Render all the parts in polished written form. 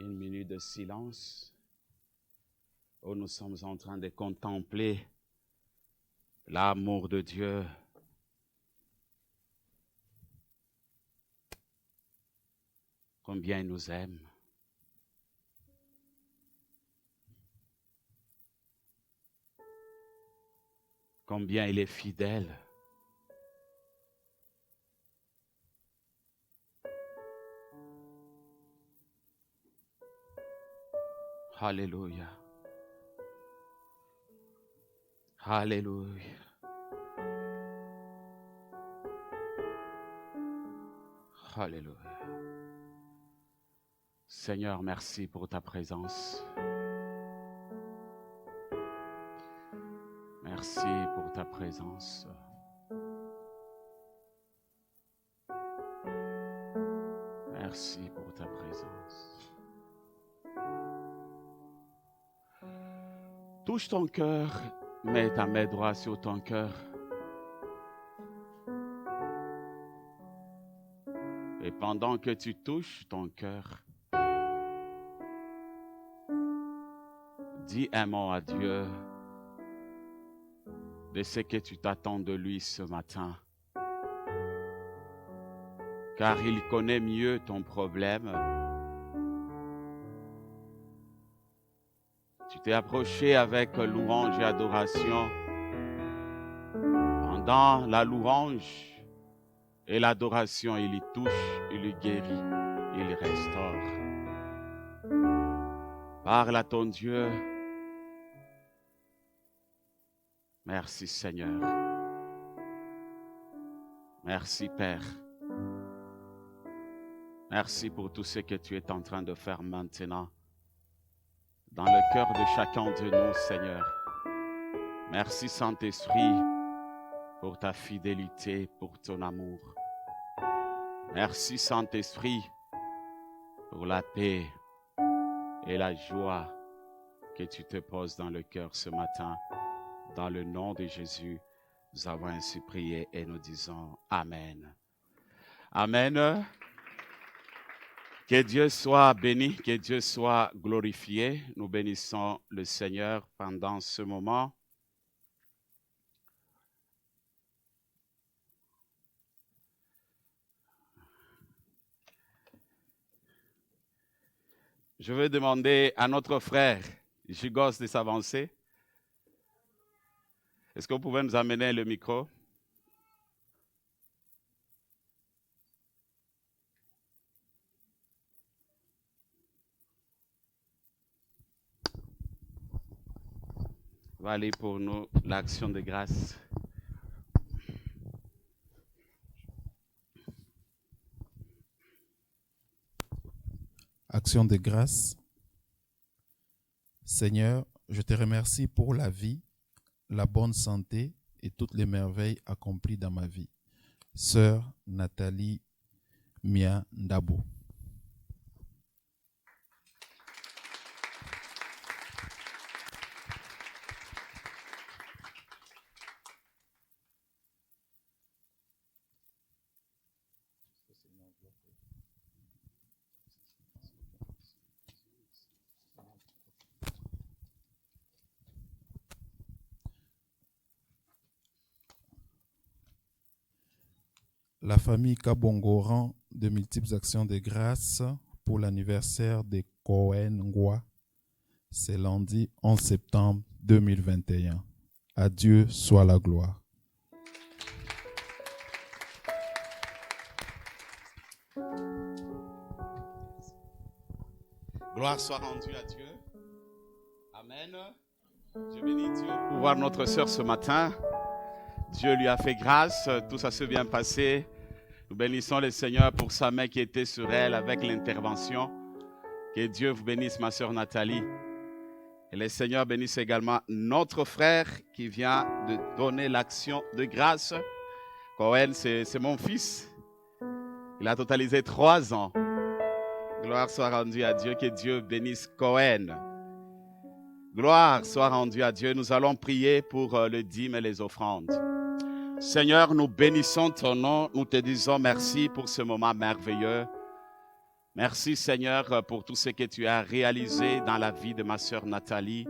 une minute de silence où nous sommes en train de contempler l'amour de Dieu. Combien il nous aime. Combien il est fidèle. Alléluia. Alléluia. Alléluia. Seigneur, merci pour ta présence. Merci pour ta présence. Merci pour ta présence. Touche ton cœur, mets ta main droite sur ton cœur. Et pendant que tu touches ton cœur, dis un mot à Dieu de ce que tu t'attends de lui ce matin. Car il connaît mieux ton problème. Tu t'es approché avec louange et adoration. Pendant la louange et l'adoration, il y touche, il y guérit, il y restaure. Parle à ton Dieu. Merci Seigneur. Merci Père. Merci pour tout ce que tu es en train de faire maintenant dans le cœur de chacun de nous, Seigneur. Merci Saint-Esprit pour ta fidélité, pour ton amour. Merci Saint-Esprit pour la paix et la joie que tu te poses dans le cœur ce matin. Dans le nom de Jésus, nous avons ainsi prié et nous disons Amen. Amen. Que Dieu soit béni, que Dieu soit glorifié. Nous bénissons le Seigneur pendant ce moment. Je vais demander à notre frère Gigos de s'avancer. Est-ce que vous pouvez nous amener le micro? On va aller pour nous l'action de grâce. Action de grâce. Seigneur, je te remercie pour la vie, la bonne santé et toutes les merveilles accomplies dans ma vie. Sœur Nathalie Mia Ndabo. La famille Kabongo rend de multiples actions de grâce pour l'anniversaire de Cohen Ngwa. C'est lundi 11 septembre 2021. À Dieu soit la gloire. Gloire soit rendue à Dieu. Amen. Je bénis Dieu pour voir notre sœur ce matin. Dieu lui a fait grâce, tout ça s'est bien passé. Nous bénissons le Seigneur pour sa main qui était sur elle avec l'intervention. Que Dieu vous bénisse, ma sœur Nathalie. Et le Seigneur bénisse également notre frère qui vient de donner l'action de grâce. Cohen, c'est mon fils. Il a totalisé 3 ans. Gloire soit rendue à Dieu. Que Dieu bénisse Cohen. Gloire soit rendue à Dieu. Nous allons prier pour le dîme et les offrandes. Seigneur, nous bénissons ton nom. Nous te disons merci pour ce moment merveilleux. Merci Seigneur pour tout ce que tu as réalisé dans la vie de ma sœur Nathalie,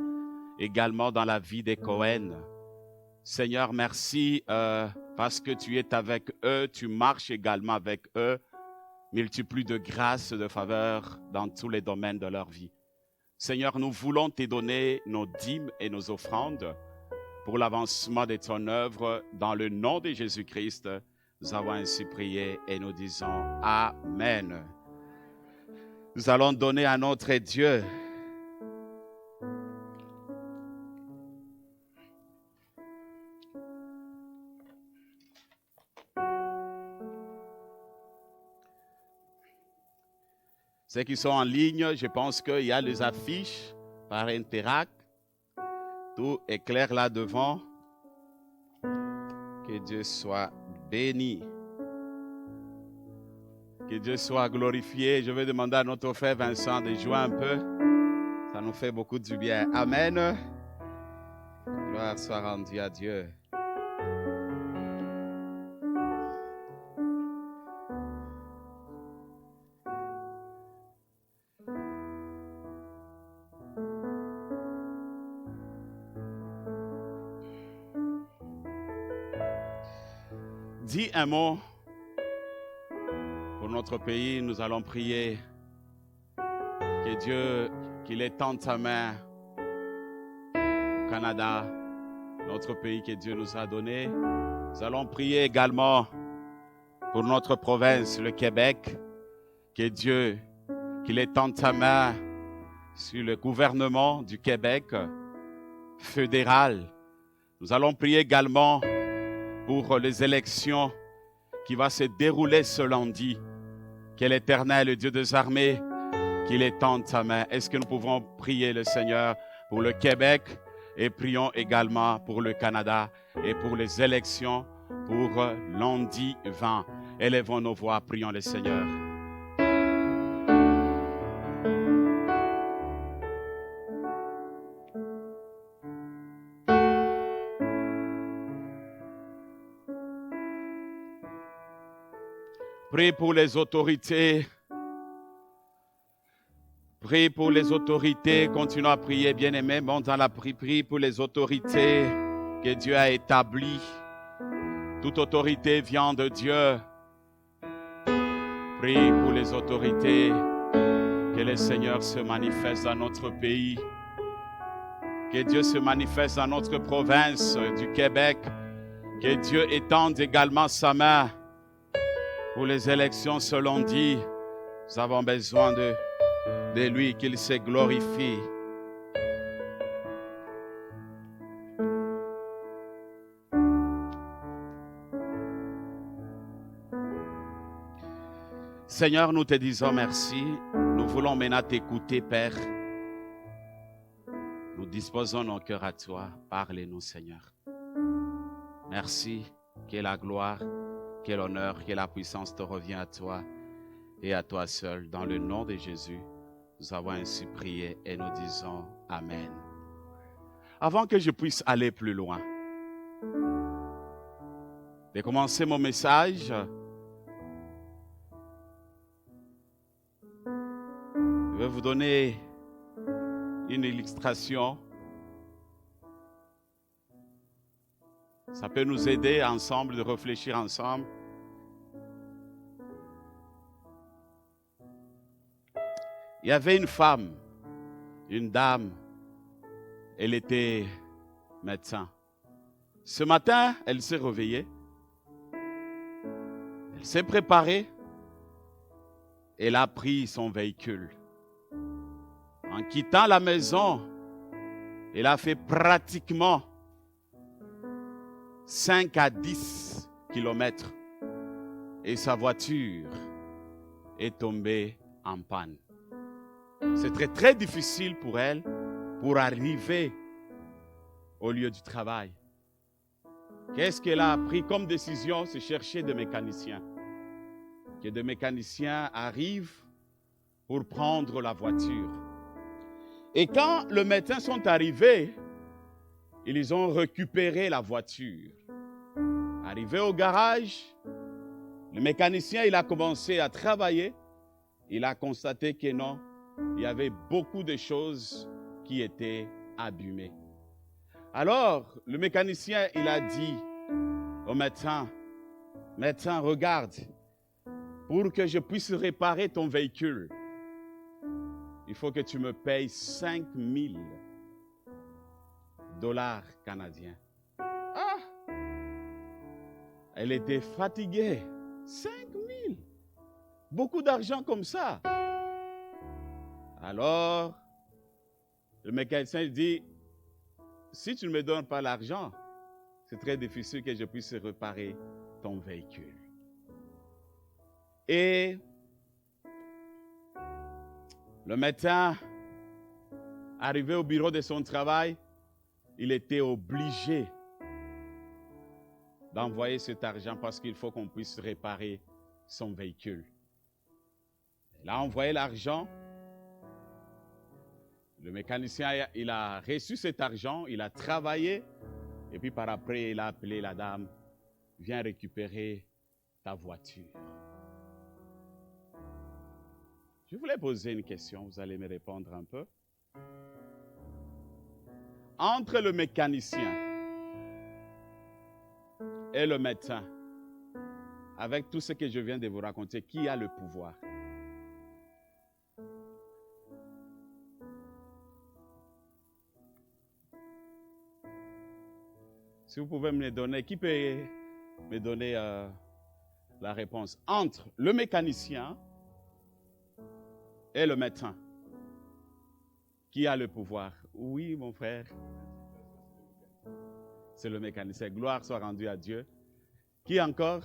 également dans la vie des Cohen. Seigneur, merci parce que tu es avec eux, tu marches également avec eux. Multiplie de grâce, de faveur dans tous les domaines de leur vie. Seigneur, nous voulons te donner nos dîmes et nos offrandes pour l'avancement de ton œuvre. Dans le nom de Jésus-Christ, nous avons ainsi prié et nous disons Amen. Nous allons donner à notre Dieu. Ceux qui sont en ligne, je pense qu'il y a les affiches par Interact. Tout est clair là devant. Que Dieu soit béni. Que Dieu soit glorifié. Je vais demander à notre frère Vincent de jouer un peu. Ça nous fait beaucoup du bien. Amen. Gloire soit rendue à Dieu. Dis un mot pour notre pays. Nous allons prier que Dieu, qu'il étende sa main au Canada, notre pays que Dieu nous a donné. Nous allons prier également pour notre province, le Québec, que Dieu, qu'il étende sa main sur le gouvernement du Québec fédéral. Nous allons prier également pour les élections qui vont se dérouler ce lundi. Que l'Éternel, le Dieu des armées, qu'il étende sa main. Est-ce que nous pouvons prier le Seigneur pour le Québec et prions également pour le Canada et pour les élections pour lundi 20. Élevons nos voix, prions le Seigneur. Prie pour les autorités. Prie pour les autorités. Continuons à prier, bien-aimés. Monte dans la prie pour les autorités que Dieu a établies. Toute autorité vient de Dieu. Prie pour les autorités. Que le Seigneur se manifeste dans notre pays. Que Dieu se manifeste dans notre province du Québec. Que Dieu étende également sa main. Pour les élections ce lundi, nous avons besoin de lui, qu'il se glorifie. Seigneur, nous te disons merci. Nous voulons maintenant t'écouter, Père. Nous disposons nos cœurs à toi. Parlez-nous, Seigneur. Merci, que la gloire, que l'honneur, que la puissance te revient à toi et à toi seul. Dans le nom de Jésus, nous avons ainsi prié et nous disons Amen. Avant que je puisse aller plus loin, de commencer mon message, je vais vous donner une illustration. Ça peut nous aider ensemble, de réfléchir ensemble. Il y avait une femme, une dame, elle était médecin. Ce matin, elle s'est réveillée, elle s'est préparée, elle a pris son véhicule. En quittant la maison, elle a fait pratiquement 5 à 10 kilomètres et sa voiture est tombée en panne. C'est très, très difficile pour elle pour arriver au lieu du travail. Qu'est-ce qu'elle a pris comme décision? C'est chercher des mécaniciens. Que des mécaniciens arrivent pour prendre la voiture. Et quand les médecins sont arrivés, ils ont récupéré la voiture. Arrivé au garage, le mécanicien il a commencé à travailler. il a constaté que non, il y avait beaucoup de choses qui étaient abîmées. Alors, le mécanicien, il a dit au médecin, « Médecin, regarde, pour que je puisse réparer ton véhicule, il faut que tu me payes 5 000 dollars canadiens. » Ah! Elle était fatiguée. 5 000! Beaucoup d'argent comme ça. Alors, le mécanicien dit, si tu ne me donnes pas l'argent, c'est très difficile que je puisse réparer ton véhicule. Et le matin, arrivé au bureau de son travail, il était obligé d'envoyer cet argent parce qu'il faut qu'on puisse réparer son véhicule. Il a envoyé l'argent. Le mécanicien, il a reçu cet argent, il a travaillé, et puis par après, il a appelé la dame, « Viens récupérer ta voiture. » Je voulais poser une question, vous allez me répondre un peu. Entre le mécanicien et le médecin, avec tout ce que je viens de vous raconter, qui a le pouvoir? Si vous pouvez me le donner, qui peut me donner la réponse? Entre le mécanicien et le médecin, qui a le pouvoir? Oui, mon frère. C'est le mécanicien. Gloire soit rendue à Dieu. Qui encore?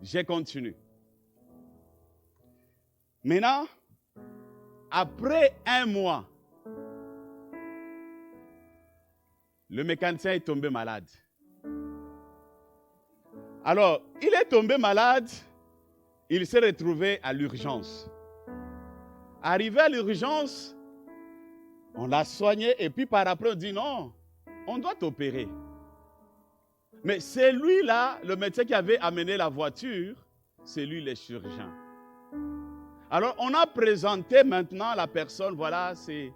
Je continue. Maintenant, après un mois, le mécanicien est tombé malade. Alors, il est tombé malade, il s'est retrouvé à l'urgence. Arrivé à l'urgence, on l'a soigné et puis par après on dit non, on doit t'opérer. Mais c'est lui là, le médecin qui avait amené la voiture, c'est lui le chirurgien. Alors on a présenté maintenant la personne, voilà, c'est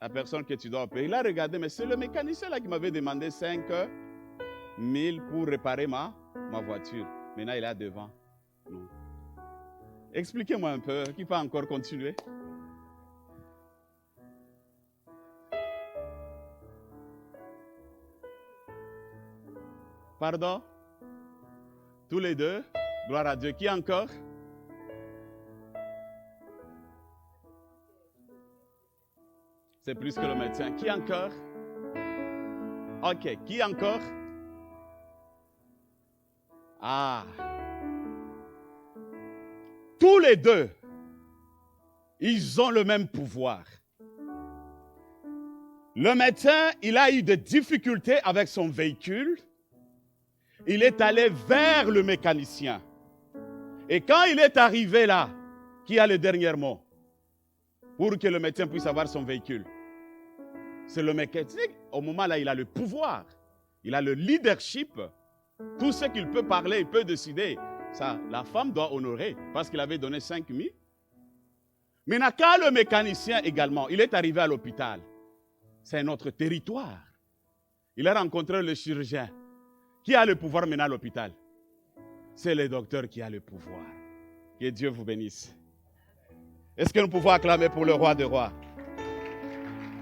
la personne que tu dois opérer. Il a regardé, mais c'est le mécanicien là qui m'avait demandé 5 000 pour réparer ma voiture. Maintenant il est là devant. Non. Expliquez-moi un peu, qui peut encore continuer? Pardon? Tous les deux? Gloire à Dieu. Qui encore? C'est plus que le médecin. Qui encore? Ok. Qui encore? Ah. Tous les deux, ils ont le même pouvoir. Le médecin, il a eu des difficultés avec son véhicule. Il est allé vers le mécanicien. Et quand il est arrivé là, qui a le dernier mot pour que le médecin puisse avoir son véhicule? C'est le mécanicien. Au moment là, il a le pouvoir. Il a le leadership. Tout ce qu'il peut parler, il peut décider. Ça, la femme doit honorer parce qu'il avait donné 5 000. Maintenant, quand le mécanicien également, il est arrivé à l'hôpital, c'est notre territoire. Il a rencontré le chirurgien. Qui a le pouvoir maintenant à l'hôpital? C'est le docteur qui a le pouvoir. Que Dieu vous bénisse. Est-ce que nous pouvons acclamer pour le roi des rois?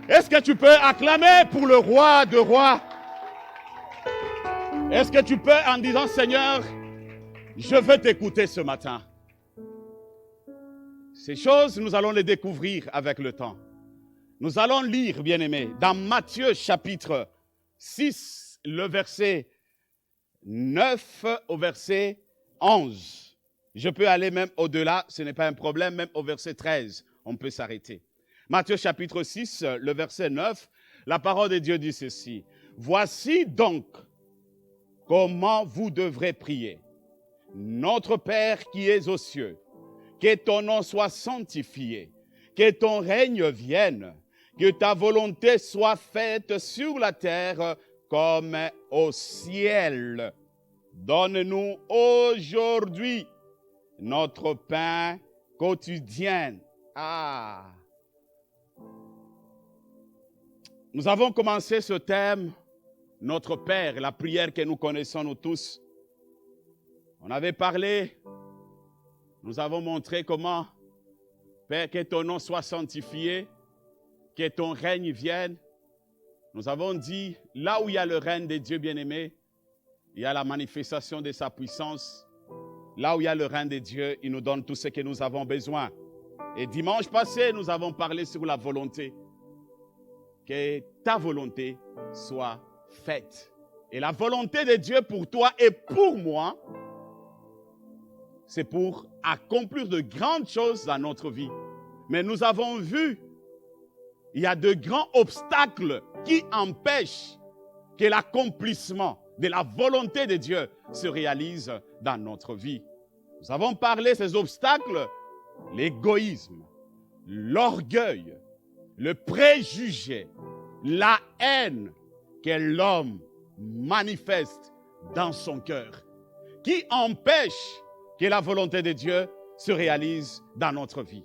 Est-ce que tu peux acclamer pour le roi des rois? Est-ce que tu peux en disant, Seigneur, je veux t'écouter ce matin? Ces choses, nous allons les découvrir avec le temps. Nous allons lire, bien-aimés, dans Matthieu chapitre 6, le verset 9 au verset 11. Je peux aller même au-delà, ce n'est pas un problème, même au verset 13, on peut s'arrêter. Matthieu chapitre 6, le verset 9, la parole de Dieu dit ceci. Voici donc comment vous devrez prier. Notre Père qui es aux cieux, que ton nom soit sanctifié, que ton règne vienne, que ta volonté soit faite sur la terre comme au ciel. Donne-nous aujourd'hui notre pain quotidien. Nous avons commencé ce thème, notre Père, la prière que nous connaissons nous tous. On avait parlé, nous avons montré comment, Père, que ton nom soit sanctifié, que ton règne vienne. Nous avons dit, là où il y a le règne de Dieu bien-aimé, il y a la manifestation de sa puissance. Là où il y a le règne de Dieu, il nous donne tout ce que nous avons besoin. Et dimanche passé, nous avons parlé sur la volonté. Que ta volonté soit faite. Et la volonté de Dieu pour toi et pour moi, c'est pour accomplir de grandes choses dans notre vie. Mais nous avons vu, il y a de grands obstacles qui empêchent que l'accomplissement de la volonté de Dieu se réalise dans notre vie. Nous avons parlé de ces obstacles, l'égoïsme, l'orgueil, le préjugé, la haine que l'homme manifeste dans son cœur, qui empêche que la volonté de Dieu se réalise dans notre vie.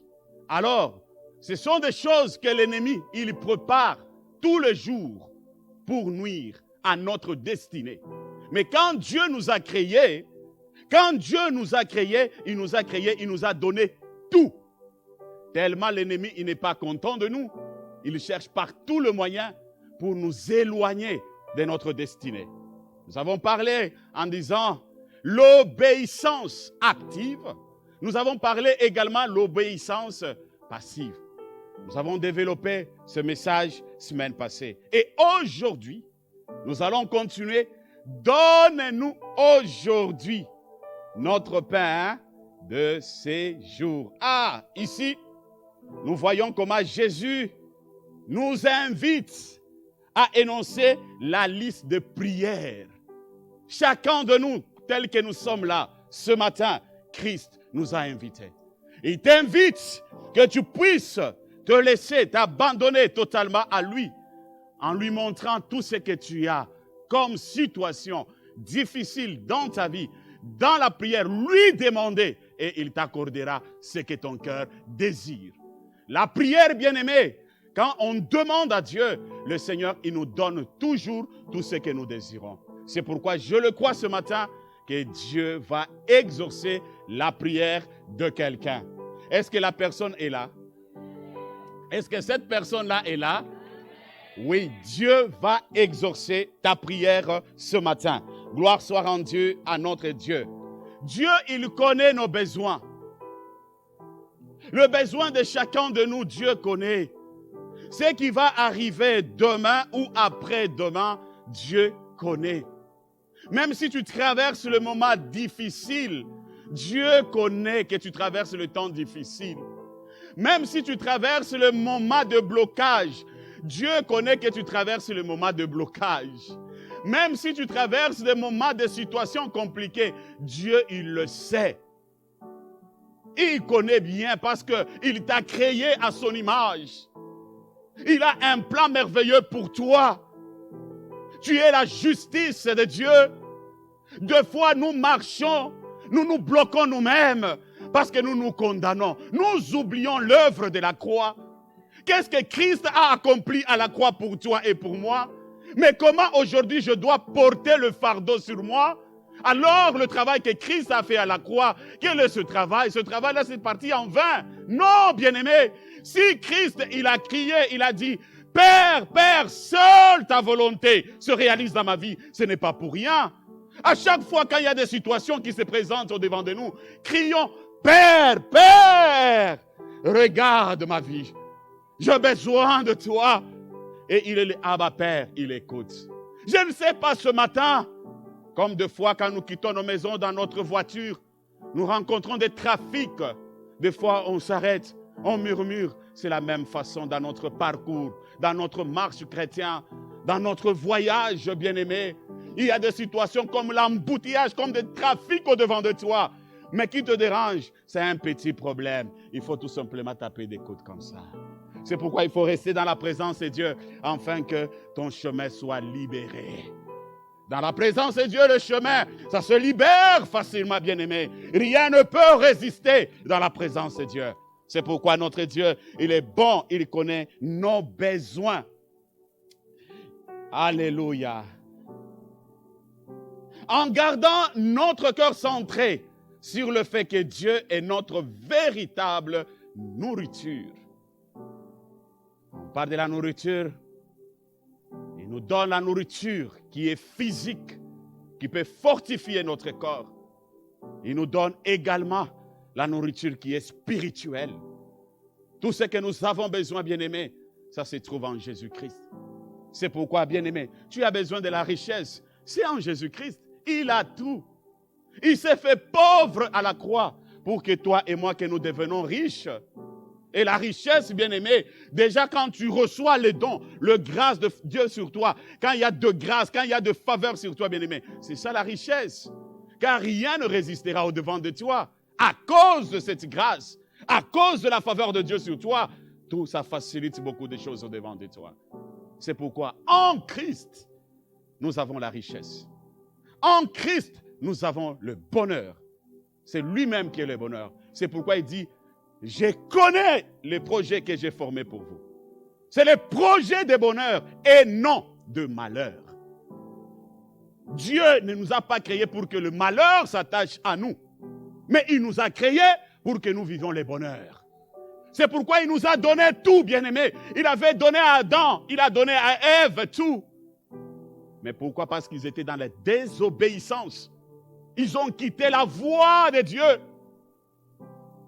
Alors, ce sont des choses que l'ennemi, il prépare tous les jours pour nuire à notre destinée. Mais quand Dieu nous a créés, il nous a donné tout. Tellement l'ennemi, il n'est pas content de nous. Il cherche par tous les moyens pour nous éloigner de notre destinée. Nous avons parlé en disant l'obéissance active. Nous avons parlé également de l'obéissance passive. Nous avons développé ce message semaine passée. Et aujourd'hui, nous allons continuer. Donne-nous aujourd'hui notre pain de ces jours. Ici, nous voyons comment Jésus nous invite à énoncer la liste de prières. Chacun de nous, tel que nous sommes là, ce matin, Christ nous a invités. Il t'invite que tu puisses te laisser, t'abandonner totalement à lui, en lui montrant tout ce que tu as comme situation difficile dans ta vie, dans la prière, lui demander et il t'accordera ce que ton cœur désire. La prière, bien-aimée, quand on demande à Dieu, le Seigneur, il nous donne toujours tout ce que nous désirons. C'est pourquoi je le crois ce matin que Dieu va exaucer la prière de quelqu'un. Est-ce que la personne est là? Est-ce que cette personne-là est là? Oui, Dieu va exaucer ta prière ce matin. Gloire soit rendue à notre Dieu. Dieu, il connaît nos besoins. Le besoin de chacun de nous, Dieu connaît. Ce qui va arriver demain ou après-demain, Dieu connaît. Même si tu traverses le moment difficile, Dieu connaît que tu traverses le temps difficile. Même si tu traverses le moment de blocage, Dieu connaît que tu traverses le moment de blocage. Même si tu traverses des moments de situations compliquées, Dieu, il le sait. Il connaît bien parce qu'il t'a créé à son image. Il a un plan merveilleux pour toi. Tu es la justice de Dieu. Deux fois, nous marchons, nous nous bloquons nous-mêmes parce que nous nous condamnons. Nous oublions l'œuvre de la croix. Qu'est-ce que Christ a accompli à la croix pour toi et pour moi? Mais comment aujourd'hui je dois porter le fardeau sur moi? Alors le travail que Christ a fait à la croix, quel est ce travail? Ce travail-là, c'est parti en vain. Non, bien-aimé. Si Christ, il a crié, il a dit, Père, Père, seule ta volonté se réalise dans ma vie, ce n'est pas pour rien. À chaque fois qu'il y a des situations qui se présentent au-devant de nous, crions, Père, Père, regarde ma vie. J'ai besoin de toi. Et il est le Abba Père, il écoute. Je ne sais pas ce matin, comme des fois quand nous quittons nos maisons dans notre voiture, nous rencontrons des trafics. Des fois on s'arrête, on murmure. C'est la même façon dans notre parcours, dans notre marche chrétienne, dans notre voyage bien-aimé. Il y a des situations comme l'embouteillage, comme des trafics au-devant de toi. Mais qui te dérange? C'est un petit problème. Il faut tout simplement taper des coudes comme ça. C'est pourquoi il faut rester dans la présence de Dieu, afin que ton chemin soit libéré. Dans la présence de Dieu, le chemin, ça se libère facilement, bien-aimé. Rien ne peut résister dans la présence de Dieu. C'est pourquoi notre Dieu, il est bon, il connaît nos besoins. Alléluia. En gardant notre cœur centré sur le fait que Dieu est notre véritable nourriture. On parle de la nourriture. Il nous donne la nourriture qui est physique, qui peut fortifier notre corps. Il nous donne également la nourriture qui est spirituelle. Tout ce que nous avons besoin, bien-aimés, ça se trouve en Jésus-Christ. C'est pourquoi, bien-aimé, tu as besoin de la richesse. C'est en Jésus-Christ. Il a tout. Il s'est fait pauvre à la croix pour que toi et moi, que nous devenions riches. Et la richesse, bien-aimé, déjà quand tu reçois les dons, le grâce de Dieu sur toi, quand il y a de grâce, quand il y a de faveur sur toi, bien-aimé, c'est ça la richesse. Car rien ne résistera au-devant de toi. À cause de cette grâce, à cause de la faveur de Dieu sur toi, tout ça facilite beaucoup de choses au-devant de toi. C'est pourquoi en Christ, nous avons la richesse. En Christ, nous avons le bonheur. C'est lui-même qui est le bonheur. C'est pourquoi il dit, je connais les projets que j'ai formés pour vous. C'est les projets de bonheur et non de malheur. Dieu ne nous a pas créés pour que le malheur s'attache à nous. Mais il nous a créés pour que nous vivions les bonheurs. C'est pourquoi il nous a donné tout, bien-aimé. Il avait donné à Adam, il a donné à Ève tout. Mais pourquoi? Parce qu'ils étaient dans la désobéissance. Ils ont quitté la voie de Dieu.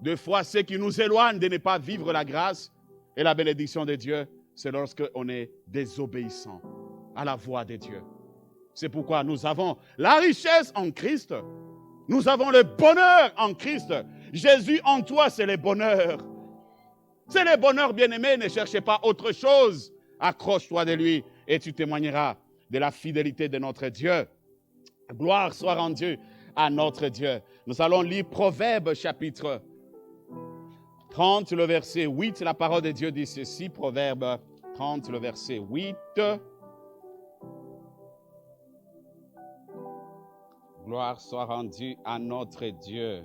Deux fois, ce qui nous éloigne de ne pas vivre la grâce et la bénédiction de Dieu, c'est lorsqu'on est désobéissant à la voie de Dieu. C'est pourquoi nous avons la richesse en Christ. Nous avons le bonheur en Christ. Jésus en toi, c'est le bonheur. C'est le bonheur, bien-aimé. Ne cherchez pas autre chose. Accroche-toi de lui et tu témoigneras de la fidélité de notre Dieu. Gloire soit rendue à notre Dieu. Nous allons lire Proverbes chapitre 30, le verset 8. La parole de Dieu dit ceci, Proverbes 30, le verset 8. Gloire soit rendue à notre Dieu.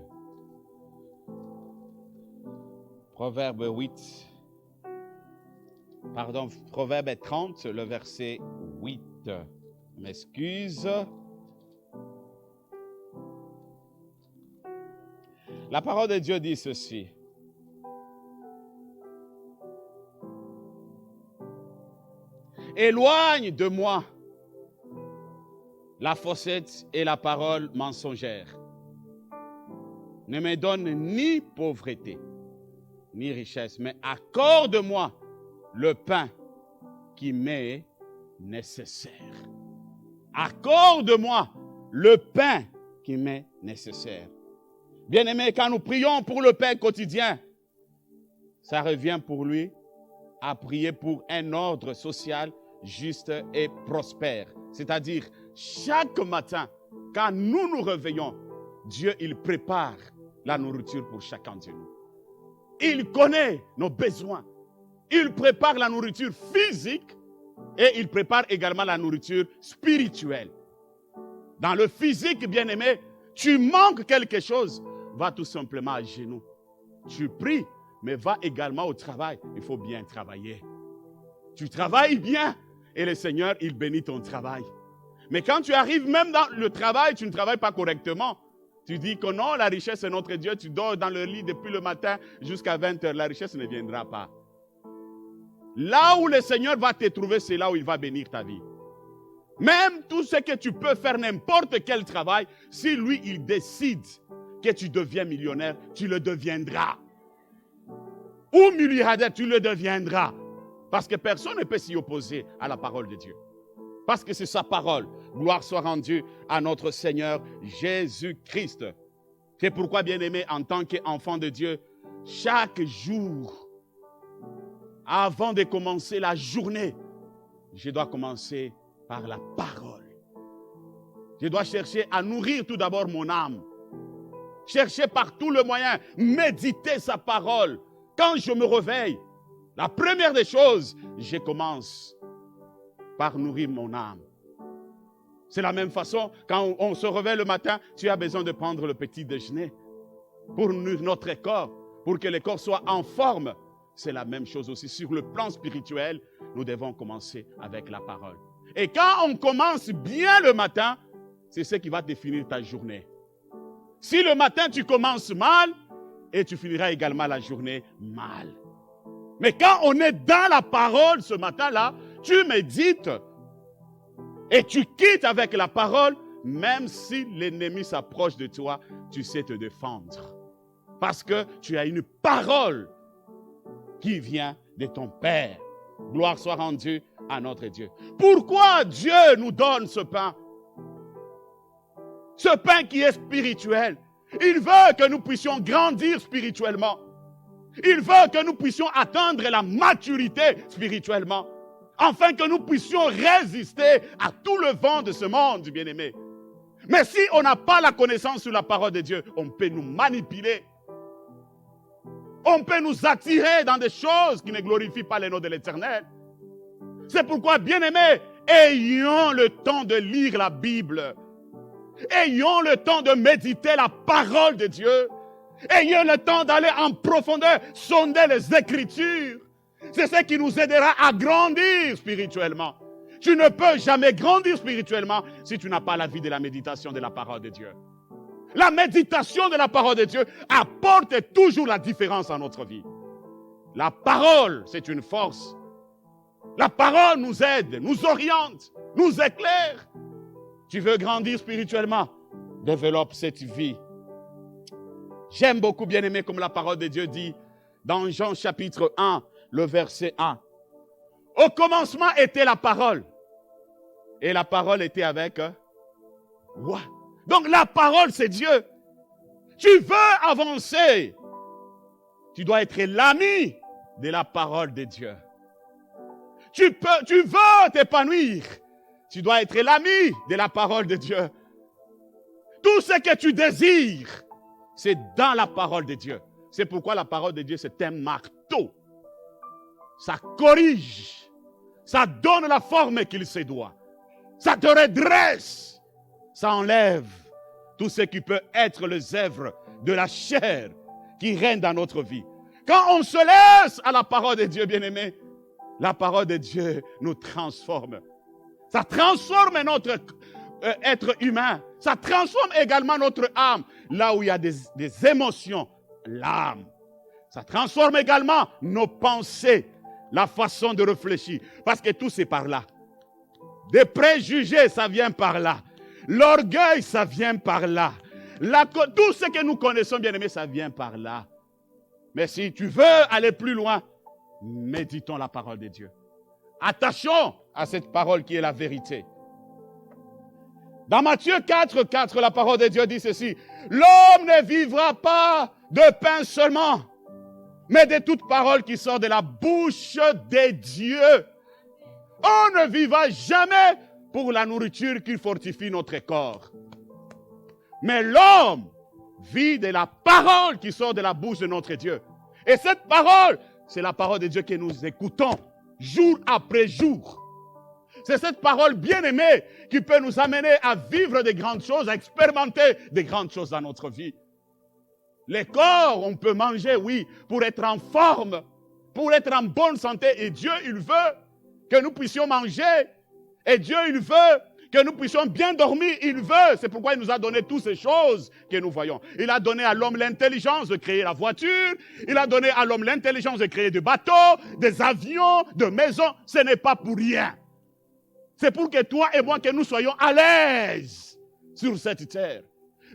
Proverbe 8. Pardon, Proverbe 30, le verset 8. M'excuse. La parole de Dieu dit ceci. Éloigne de moi la fausseté et la parole mensongère. Ne me donne ni pauvreté, ni richesse, mais accorde-moi le pain qui m'est nécessaire. Accorde-moi le pain qui m'est nécessaire. Bien-aimés, quand nous prions pour le pain quotidien, ça revient pour lui à prier pour un ordre social juste et prospère. C'est-à-dire, chaque matin, quand nous nous réveillons, Dieu, il prépare la nourriture pour chacun de nous. Il connaît nos besoins. Il prépare la nourriture physique et il prépare également la nourriture spirituelle. Dans le physique, bien-aimé, tu manques quelque chose, va tout simplement à genoux. Tu pries, mais va également au travail. Il faut bien travailler. Tu travailles bien et le Seigneur, il bénit ton travail. Mais quand tu arrives même dans le travail, tu ne travailles pas correctement. Tu dis que non, la richesse est notre Dieu. Tu dors dans le lit depuis le matin jusqu'à 20h. La richesse ne viendra pas. Là où le Seigneur va te trouver, c'est là où il va bénir ta vie. Même tout ce que tu peux faire, n'importe quel travail, si lui, il décide que tu deviens millionnaire, tu le deviendras. Ou milliardaire, tu le deviendras. Parce que personne ne peut s'y opposer à la parole de Dieu. Parce que c'est sa parole. Gloire soit rendue à notre Seigneur Jésus-Christ. C'est pourquoi, bien-aimé, en tant qu'enfant de Dieu, chaque jour, avant de commencer la journée, je dois commencer par la parole. Je dois chercher à nourrir tout d'abord mon âme. Chercher par tous les moyens, méditer sa parole. Quand je me réveille, la première des choses, je commence par nourrir mon âme. C'est la même façon, quand on se réveille le matin, tu as besoin de prendre le petit déjeuner pour notre corps, pour que le corps soit en forme. C'est la même chose aussi. Sur le plan spirituel, nous devons commencer avec la parole. Et quand on commence bien le matin, c'est ce qui va définir ta journée. Si le matin tu commences mal, et tu finiras également la journée mal. Mais quand on est dans la parole ce matin-là, tu médites et tu quittes avec la parole, même si l'ennemi s'approche de toi, tu sais te défendre. Parce que tu as une parole qui vient de ton Père. Gloire soit rendue à notre Dieu. Pourquoi Dieu nous donne ce pain? Ce pain qui est spirituel. Il veut que nous puissions grandir spirituellement. Il veut que nous puissions atteindre la maturité spirituellement. Afin que nous puissions résister à tout le vent de ce monde, bien-aimé. Mais si on n'a pas la connaissance sur la parole de Dieu, on peut nous manipuler. On peut nous attirer dans des choses qui ne glorifient pas le nom de l'Éternel. C'est pourquoi, bien-aimés, ayons le temps de lire la Bible. Ayons le temps de méditer la parole de Dieu. Ayons le temps d'aller en profondeur, sonder les Écritures. C'est ce qui nous aidera à grandir spirituellement. Tu ne peux jamais grandir spirituellement si tu n'as pas la vie de la méditation de la parole de Dieu. La méditation de la parole de Dieu apporte toujours la différence dans notre vie. La parole, c'est une force. La parole nous aide, nous oriente, nous éclaire. Tu veux grandir spirituellement? Développe cette vie. J'aime beaucoup, bien-aimé, comme la parole de Dieu dit dans Jean chapitre 1, le verset 1. Au commencement était la parole. Et la parole était avec moi. Donc la parole, c'est Dieu. Tu veux avancer. Tu dois être l'ami de la parole de Dieu. Tu veux t'épanouir. Tu dois être l'ami de la parole de Dieu. Tout ce que tu désires, c'est dans la parole de Dieu. C'est pourquoi la parole de Dieu, c'est un marteau. Ça corrige. Ça donne la forme qu'il se doit. Ça te redresse. Ça enlève tout ce qui peut être les œuvres de la chair qui règne dans notre vie. Quand on se laisse à la parole de Dieu, bien-aimé, la parole de Dieu nous transforme. Ça transforme notre être humain. Ça transforme également notre âme. Là où il y a des émotions, l'âme. Ça transforme également nos pensées, la façon de réfléchir. Parce que tout c'est par là. Des préjugés, ça vient par là. L'orgueil, ça vient par là. Tout ce que nous connaissons, bien aimé, ça vient par là. Mais si tu veux aller plus loin, méditons la parole de Dieu. Attachons à cette parole qui est la vérité. Dans Matthieu 4, 4, la parole de Dieu dit ceci. L'homme ne vivra pas de pain seulement, mais de toute parole qui sort de la bouche de Dieu. On ne vivra jamais pour la nourriture qui fortifie notre corps. Mais l'homme vit de la parole qui sort de la bouche de notre Dieu. Et cette parole, c'est la parole de Dieu que nous écoutons jour après jour. C'est cette parole bien-aimée qui peut nous amener à vivre de grandes choses, à expérimenter de grandes choses dans notre vie. Les corps, on peut manger, oui, pour être en forme, pour être en bonne santé. Et Dieu, il veut que nous puissions manger. Et Dieu, il veut que nous puissions bien dormir. Il veut. C'est pourquoi il nous a donné toutes ces choses que nous voyons. Il a donné à l'homme l'intelligence de créer la voiture. Il a donné à l'homme l'intelligence de créer des bateaux, des avions, des maisons. Ce n'est pas pour rien. C'est pour que toi et moi, que nous soyons à l'aise sur cette terre.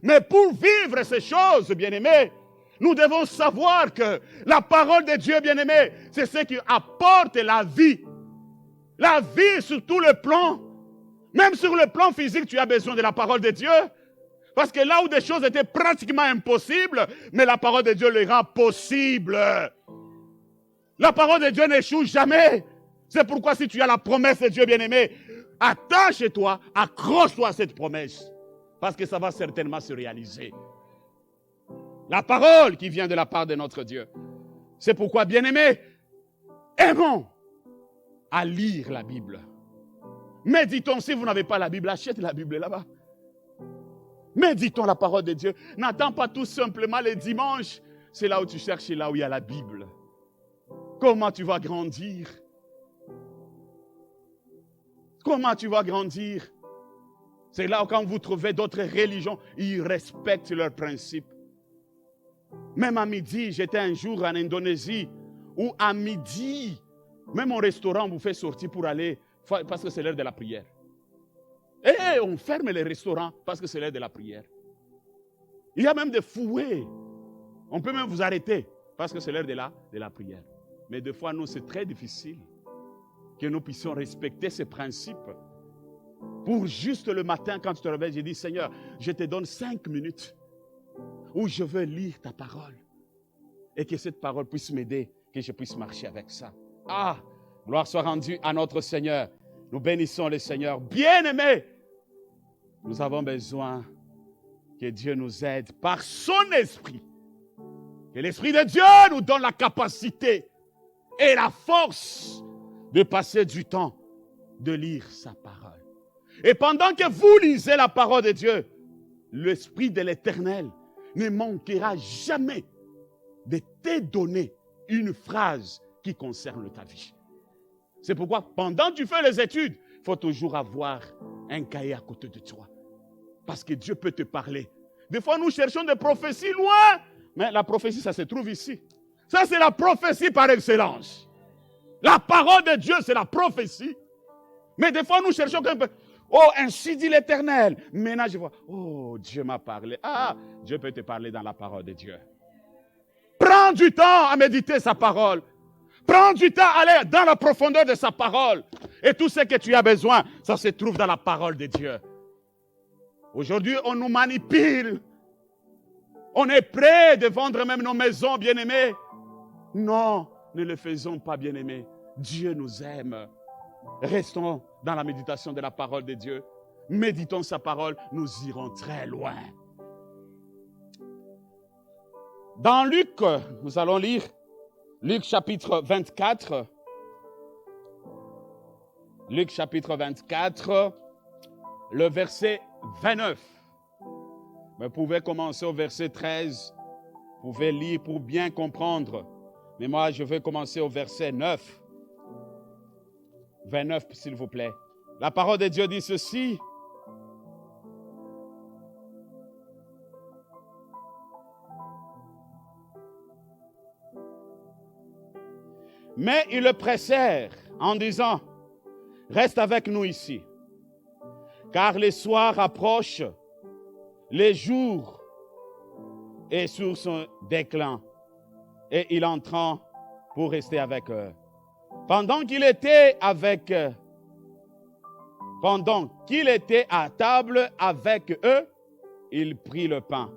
Mais pour vivre ces choses, bien-aimés, nous devons savoir que la parole de Dieu, bien-aimé, c'est ce qui apporte la vie. La vie sur tout le plan. Même sur le plan physique, tu as besoin de la parole de Dieu. Parce que là où des choses étaient pratiquement impossibles, mais la parole de Dieu les rend possibles. La parole de Dieu n'échoue jamais. C'est pourquoi si tu as la promesse de Dieu, bien-aimé, attache-toi, accroche-toi à cette promesse. Parce que ça va certainement se réaliser. La parole qui vient de la part de notre Dieu. C'est pourquoi, bien-aimés, aimons à lire la Bible. Méditons, si vous n'avez pas la Bible, achète la Bible là-bas. Méditons la parole de Dieu. N'attends pas tout simplement les dimanches. C'est là où tu cherches, c'est là où il y a la Bible. Comment tu vas grandir? Comment tu vas grandir? C'est là où quand vous trouvez d'autres religions, ils respectent leurs principes. Même à midi, j'étais un jour en Indonésie, où à midi, même au restaurant, on vous fait sortir pour aller, parce que c'est l'heure de la prière. Et on ferme les restaurants parce que c'est l'heure de la prière. Il y a même des fouets. On peut même vous arrêter parce que c'est l'heure de la prière. Mais des fois, nous, c'est très difficile que nous puissions respecter ces principes. Pour juste le matin, quand tu te réveilles, j'ai dit, Seigneur, je te donne 5 minutes où je veux lire ta parole. Et que cette parole puisse m'aider, que je puisse marcher avec ça. Ah, gloire soit rendue à notre Seigneur. Nous bénissons le Seigneur. Bien-aimés, nous avons besoin que Dieu nous aide par son esprit. Que l'Esprit de Dieu nous donne la capacité et la force de passer du temps, de lire sa parole. Et pendant que vous lisez la parole de Dieu, l'Esprit de l'Éternel ne manquera jamais de te donner une phrase qui concerne ta vie. C'est pourquoi, pendant que tu fais les études, il faut toujours avoir un cahier à côté de toi. Parce que Dieu peut te parler. Des fois, nous cherchons des prophéties loin, mais la prophétie, ça se trouve ici. Ça, c'est la prophétie par excellence. La parole de Dieu, c'est la prophétie. Mais des fois, nous cherchons un peu. Oh, ainsi dit l'Éternel. Maintenant, je vois. Oh, Dieu m'a parlé. Ah, Dieu peut te parler dans la parole de Dieu. Prends du temps à méditer sa parole. Prends du temps à aller dans la profondeur de sa parole. Et tout ce que tu as besoin, ça se trouve dans la parole de Dieu. Aujourd'hui, on nous manipule. On est prêt de vendre même nos maisons, bien-aimés. Non, ne le faisons pas, bien-aimés. Dieu nous aime. Restons dans la méditation de la parole de Dieu. Méditons sa parole, nous irons très loin. Dans Luc, nous allons lire Luc chapitre 24. Luc chapitre 24, le verset 29. Vous pouvez commencer au verset 13. Vous pouvez lire pour bien comprendre. Mais moi, je vais commencer au verset 9. 29, s'il vous plaît. La parole de Dieu dit ceci. Mais ils le pressèrent en disant, reste avec nous ici, car les soirs approchent, les jours est sur son déclin, et il entra pour rester avec eux. Pendant qu'il était à table avec eux, il prit le pain.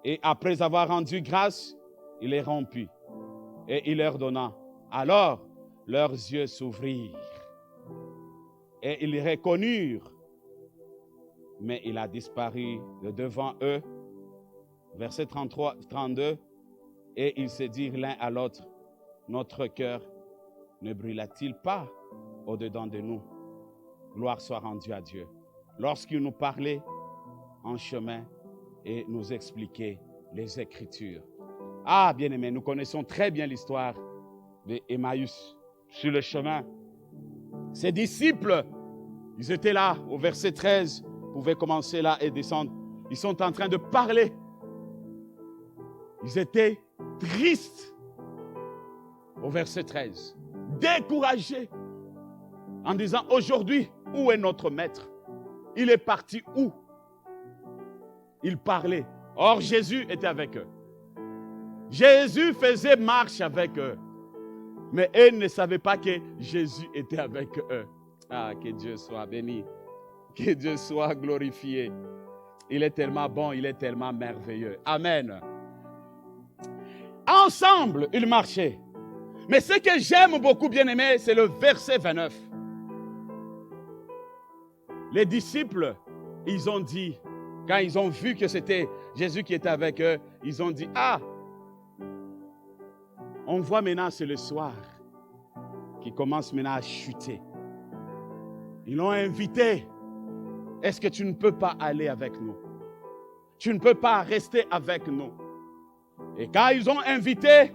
Et après avoir rendu grâce, il les rompit. Et il leur donna. Alors, leurs yeux s'ouvrirent. Et ils reconnurent. Mais il a disparu de devant eux. Verset 33, 32. Et ils se dirent l'un à l'autre, notre cœur ne brûla-t-il pas au-dedans de nous? Gloire soit rendue à Dieu. Lorsqu'il nous parlait en chemin et nous expliquait les Écritures. Ah, bien-aimés, nous connaissons très bien l'histoire d'Emmaüs sur le chemin. Ses disciples, ils étaient là au verset 13, pouvaient commencer là et descendre. Ils sont en train de parler. Ils étaient tristes au verset 13, découragés en disant aujourd'hui, où est notre maître? Il est parti où? Ils parlaient. Or, Jésus était avec eux. Jésus faisait marche avec eux. Mais eux ne savaient pas que Jésus était avec eux. Ah, que Dieu soit béni. Que Dieu soit glorifié. Il est tellement bon, il est tellement merveilleux. Amen. Ensemble, ils marchaient. Mais ce que j'aime beaucoup, bien-aimé, c'est le verset 29. Les disciples, ils ont dit, quand ils ont vu que c'était Jésus qui était avec eux, ils ont dit, ah, on voit maintenant, c'est le soir, qui commence maintenant à chuter. Ils l'ont invité. Est-ce que tu ne peux pas aller avec nous? Tu ne peux pas rester avec nous. Et quand ils ont invité,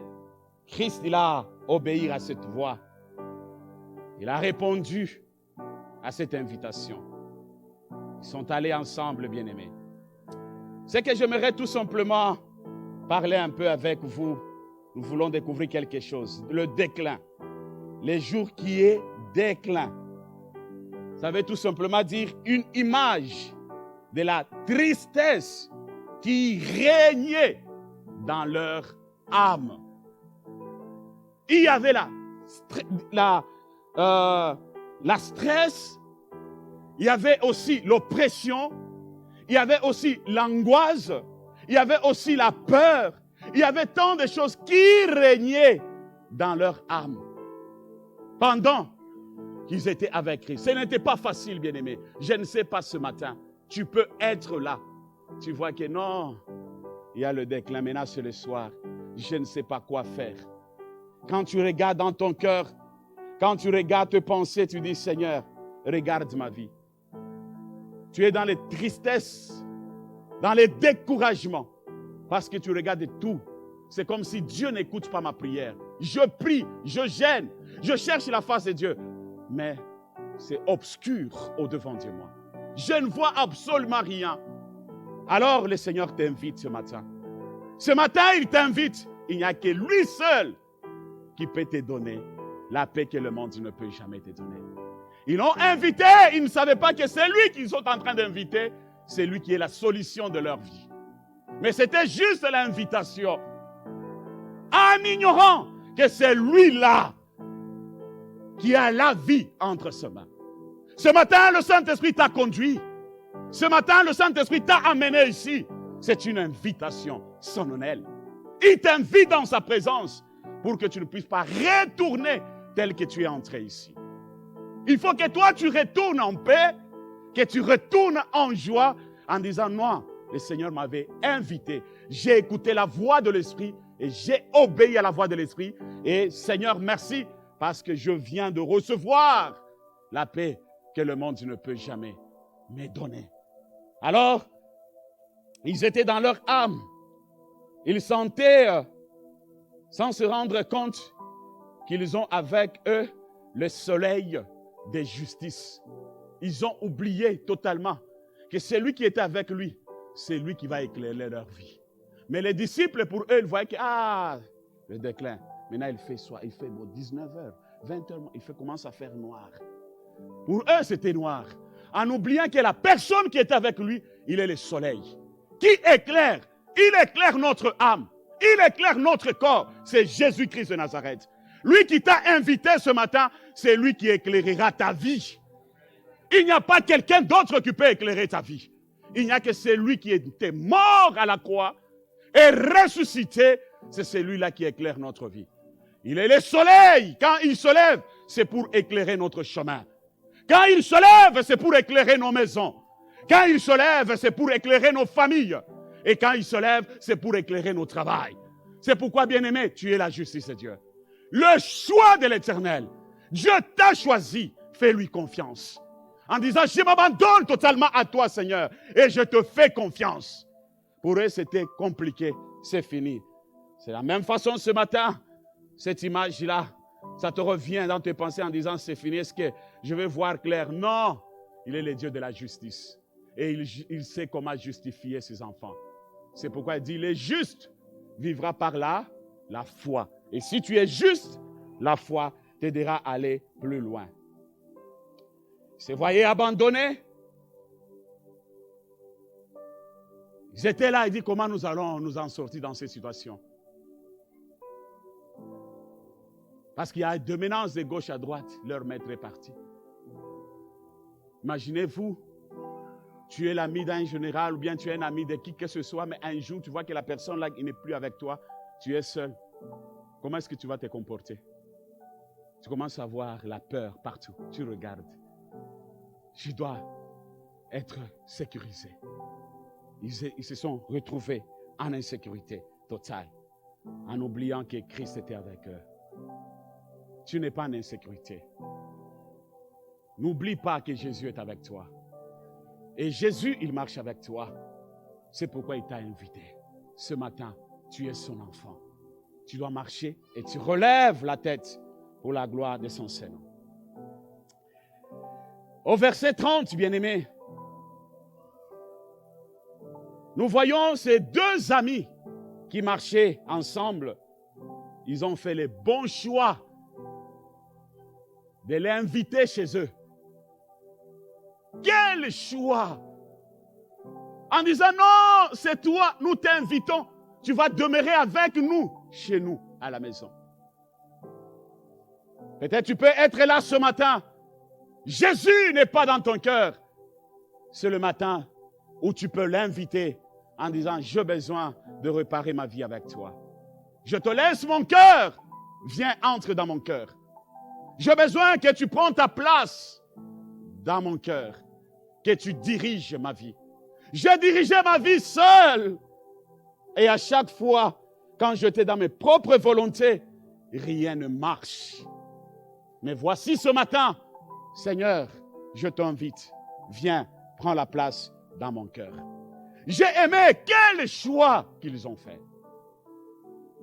Christ, il a obéi à cette voix. Il a répondu à cette invitation. Ils sont allés ensemble, bien-aimés. C'est que j'aimerais tout simplement parler un peu avec vous. Nous voulons découvrir quelque chose. Le déclin. Les jours qui est déclin. Ça veut tout simplement dire une image de la tristesse qui régnait dans leur âme. Il y avait la stress, il y avait aussi l'oppression, il y avait aussi l'angoisse, il y avait aussi la peur, il y avait tant de choses qui régnaient dans leur âme pendant qu'ils étaient avec Christ. Ce n'était pas facile, bien-aimé. Je ne sais pas ce matin. Tu peux être là. Tu vois que non, il y a le déclin. Maintenant, c'est le soir. Je ne sais pas quoi faire. Quand tu regardes dans ton cœur, quand tu regardes tes pensées, tu dis, Seigneur, regarde ma vie. Tu es dans les tristesses, dans les découragements, parce que tu regardes tout. C'est comme si Dieu n'écoute pas ma prière. Je prie, je gêne, je cherche la face de Dieu. Mais c'est obscur au-devant de moi. Je ne vois absolument rien. Alors le Seigneur t'invite ce matin. Ce matin, il t'invite. Il n'y a que lui seul qui peut te donner la paix que le monde ne peut jamais te donner. Ils l'ont invité. Ils ne savaient pas que c'est lui qu'ils sont en train d'inviter. C'est lui qui est la solution de leur vie. Mais c'était juste l'invitation. En ignorant que c'est lui-là qui a la vie entre ses mains. Ce matin, le Saint-Esprit t'a conduit. Ce matin, le Saint-Esprit t'a amené ici. C'est une invitation solennelle. Il t'invite dans sa présence pour que tu ne puisses pas retourner tel que tu es entré ici. Il faut que toi, tu retournes en paix, que tu retournes en joie en disant, non, le Seigneur m'avait invité. J'ai écouté la voix de l'Esprit et j'ai obéi à la voix de l'Esprit. Et Seigneur, merci parce que je viens de recevoir la paix que le monde ne peut jamais me donner. Alors, ils étaient dans leur âme. Ils sentaient, sans se rendre compte, qu'ils ont avec eux le soleil de justice. Ils ont oublié totalement que c'est lui qui était avec lui, c'est lui qui va éclairer leur vie. Mais les disciples, pour eux, ils voyaient que, le déclin. Maintenant, il fait soir, il fait 19h, 20h, commence à faire noir. Pour eux, c'était noir. En oubliant que la personne qui était avec lui, il est le soleil. Qui éclaire? Il éclaire notre âme. Il éclaire notre corps. C'est Jésus-Christ de Nazareth. Lui qui t'a invité ce matin, c'est lui qui éclairera ta vie. Il n'y a pas quelqu'un d'autre qui peut éclairer ta vie. Il n'y a que celui qui était mort à la croix et ressuscité. C'est celui-là qui éclaire notre vie. Il est le soleil. Quand il se lève, c'est pour éclairer notre chemin. Quand il se lève, c'est pour éclairer nos maisons. Quand il se lève, c'est pour éclairer nos familles. Et quand il se lève, c'est pour éclairer nos travails. C'est pourquoi, bien-aimé, tu es la justice de Dieu. Le choix de l'Éternel. Dieu t'a choisi. Fais-lui confiance. En disant, je m'abandonne totalement à toi, Seigneur. Et je te fais confiance. Pour eux, c'était compliqué. C'est fini. C'est la même façon ce matin. Cette image-là, ça te revient dans tes pensées en disant, c'est fini. Est-ce que je vais voir clair? Non. Il est le Dieu de la justice. Et il sait comment justifier ses enfants. C'est pourquoi il dit, le juste vivra par la foi. Et si tu es juste, la foi t'aidera à aller plus loin. Ils se voyaient abandonnés. Ils étaient là, il dit, comment nous allons nous en sortir dans cette situation? Parce qu'il y a deux menaces de gauche à droite, leur maître est parti. Imaginez-vous, tu es l'ami d'un général ou bien tu es un ami de qui que ce soit, mais un jour tu vois que la personne là n'est plus avec toi, tu es seul. Comment est-ce que tu vas te comporter? Tu commences à voir la peur partout. Tu regardes. Je dois être sécurisé. Ils se sont retrouvés en insécurité totale, en oubliant que Christ était avec eux. Tu n'es pas en insécurité. N'oublie pas que Jésus est avec toi. Et Jésus, il marche avec toi. C'est pourquoi il t'a invité. Ce matin, tu es son enfant. Tu dois marcher et tu relèves la tête pour la gloire de son Seigneur. Au verset 30, bien-aimés, nous voyons ces deux amis qui marchaient ensemble. Ils ont fait le bon choix de l'inviter chez eux. Quel choix! En disant non, c'est toi, nous t'invitons. Tu vas demeurer avec nous, chez nous, à la maison. Peut-être tu peux être là ce matin. Jésus n'est pas dans ton cœur. C'est le matin où tu peux l'inviter en disant, j'ai besoin de réparer ma vie avec toi. Je te laisse mon cœur. Viens, entre dans mon cœur. J'ai besoin que tu prennes ta place dans mon cœur, que tu diriges ma vie. J'ai dirigé ma vie seul. Et à chaque fois, quand j'étais dans mes propres volontés, rien ne marche. Mais voici ce matin, Seigneur, je t'invite. Viens, prends la place dans mon cœur. J'ai aimé quel choix qu'ils ont fait.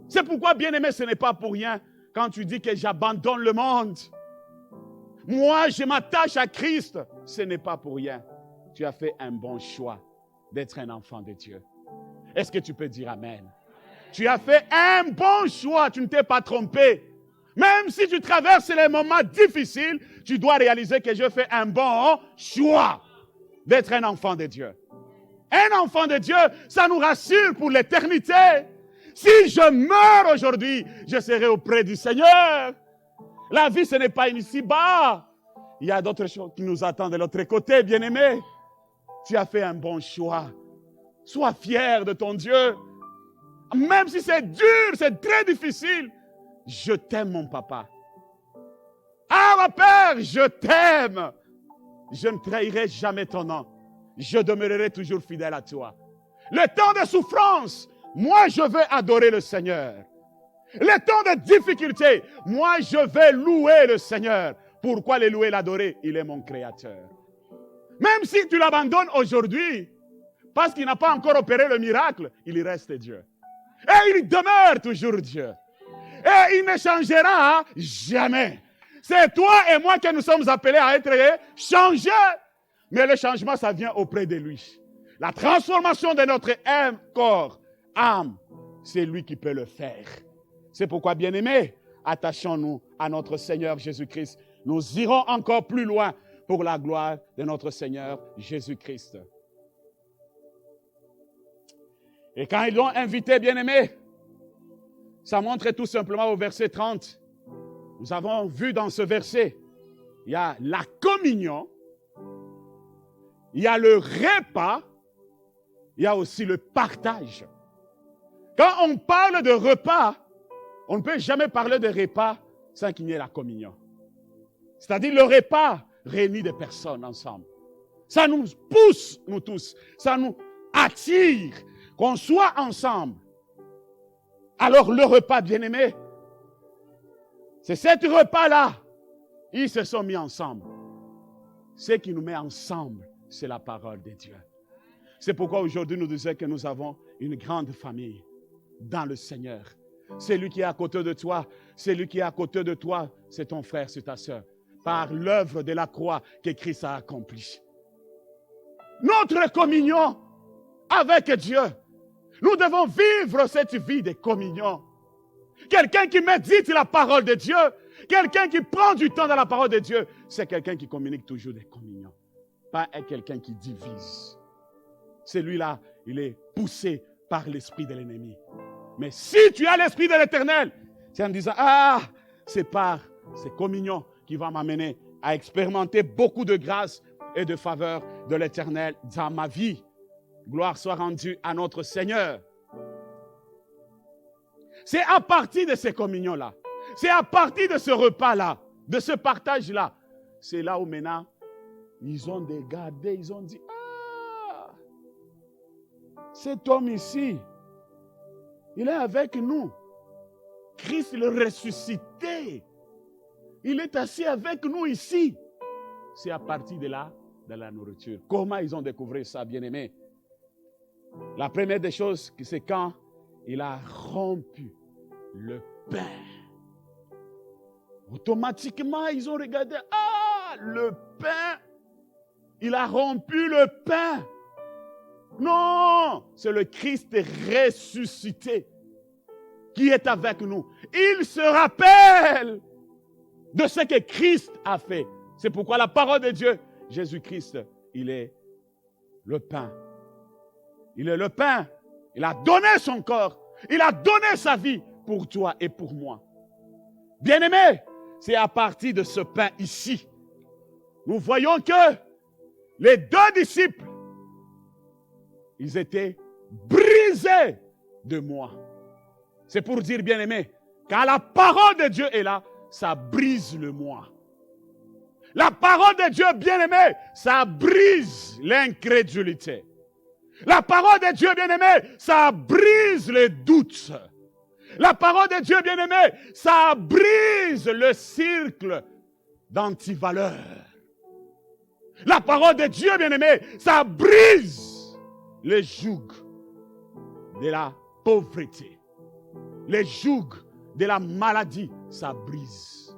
C'est pourquoi, bien-aimé, ce n'est pas pour rien quand tu dis que j'abandonne le monde. Moi, je m'attache à Christ. Ce n'est pas pour rien. Tu as fait un bon choix d'être un enfant de Dieu. Est-ce que tu peux dire Amen? Tu as fait un bon choix. Tu ne t'es pas trompé. Même si tu traverses les moments difficiles, tu dois réaliser que je fais un bon choix d'être un enfant de Dieu. Un enfant de Dieu, ça nous rassure pour l'éternité. Si je meurs aujourd'hui, je serai auprès du Seigneur. La vie, ce n'est pas ici-bas. Il y a d'autres choses qui nous attendent de l'autre côté, bien-aimé. Tu as fait un bon choix. Sois fier de ton Dieu. Même si c'est dur, c'est très difficile. Je t'aime, mon papa. Ah, ma Père, je t'aime. Je ne trahirai jamais ton nom. Je demeurerai toujours fidèle à toi. Le temps de souffrance, moi, je veux adorer le Seigneur. Le temps de difficulté, moi, je vais louer le Seigneur. Pourquoi le louer et l'adorer? Il est mon créateur. Même si tu l'abandonnes aujourd'hui, parce qu'il n'a pas encore opéré le miracle, il reste Dieu. Et il demeure toujours Dieu. Et il ne changera jamais. C'est toi et moi que nous sommes appelés à être changés. Mais le changement, ça vient auprès de lui. La transformation de notre corps, âme, c'est lui qui peut le faire. C'est pourquoi, bien-aimés, attachons-nous à notre Seigneur Jésus-Christ. Nous irons encore plus loin pour la gloire de notre Seigneur Jésus-Christ. Et quand ils l'ont invité, bien-aimés, ça montre tout simplement au verset 30. Nous avons vu dans ce verset, il y a la communion, il y a le repas, il y a aussi le partage. Quand on parle de repas, on ne peut jamais parler de repas sans qu'il y ait la communion. C'est-à-dire le repas réunit des personnes ensemble. Ça nous pousse, nous tous, ça nous attire, qu'on soit ensemble. Alors le repas, bien-aimé, c'est cet repas-là, ils se sont mis ensemble. Ce qui nous met ensemble, c'est la parole de Dieu. C'est pourquoi aujourd'hui nous disons que nous avons une grande famille dans le Seigneur. Celui qui est à côté de toi, celui qui est à côté de toi, c'est ton frère, c'est ta soeur. Par l'œuvre de la croix que Christ a accomplie. Notre communion avec Dieu. Nous devons vivre cette vie de communion. Quelqu'un qui médite la parole de Dieu, quelqu'un qui prend du temps dans la parole de Dieu, c'est quelqu'un qui communique toujours des communions. Pas quelqu'un qui divise. Celui-là, il est poussé par l'esprit de l'ennemi. Mais si tu as l'esprit de l'Éternel, c'est en disant, c'est par ces communions qui va m'amener à expérimenter beaucoup de grâce et de faveur de l'Éternel dans ma vie. Gloire soit rendue à notre Seigneur. C'est à partir de ces communions-là, c'est à partir de ce repas-là, de ce partage-là, c'est là où maintenant, ils ont regardé, ils ont dit, cet homme ici, il est avec nous. Christ le ressuscité. Il est assis avec nous ici. c'est à partir de là, de la nourriture. Comment ils ont découvert ça, bien-aimés? La première des choses, c'est quand il a rompu le pain. Automatiquement, ils ont regardé, ah, le pain, il a rompu le pain. Non, c'est le Christ ressuscité qui est avec nous. Il se rappelle de ce que Christ a fait. C'est pourquoi la parole de Dieu, Jésus-Christ, il est le pain. Il est le pain. Il a donné son corps. Il a donné sa vie pour toi et pour moi. Bien-aimés, c'est à partir de ce pain ici, nous voyons que les deux disciples, ils étaient brisés de moi. C'est pour dire, bien-aimés, quand la parole de Dieu est là, ça brise le moi. La parole de Dieu, bien-aimé, ça brise l'incrédulité. La parole de Dieu, bien-aimé, ça brise les doutes. La parole de Dieu, bien-aimé, ça brise le cercle d'antivaleurs. La parole de Dieu, bien-aimé, ça brise les jougs de la pauvreté. Les jougs de la maladie, ça brise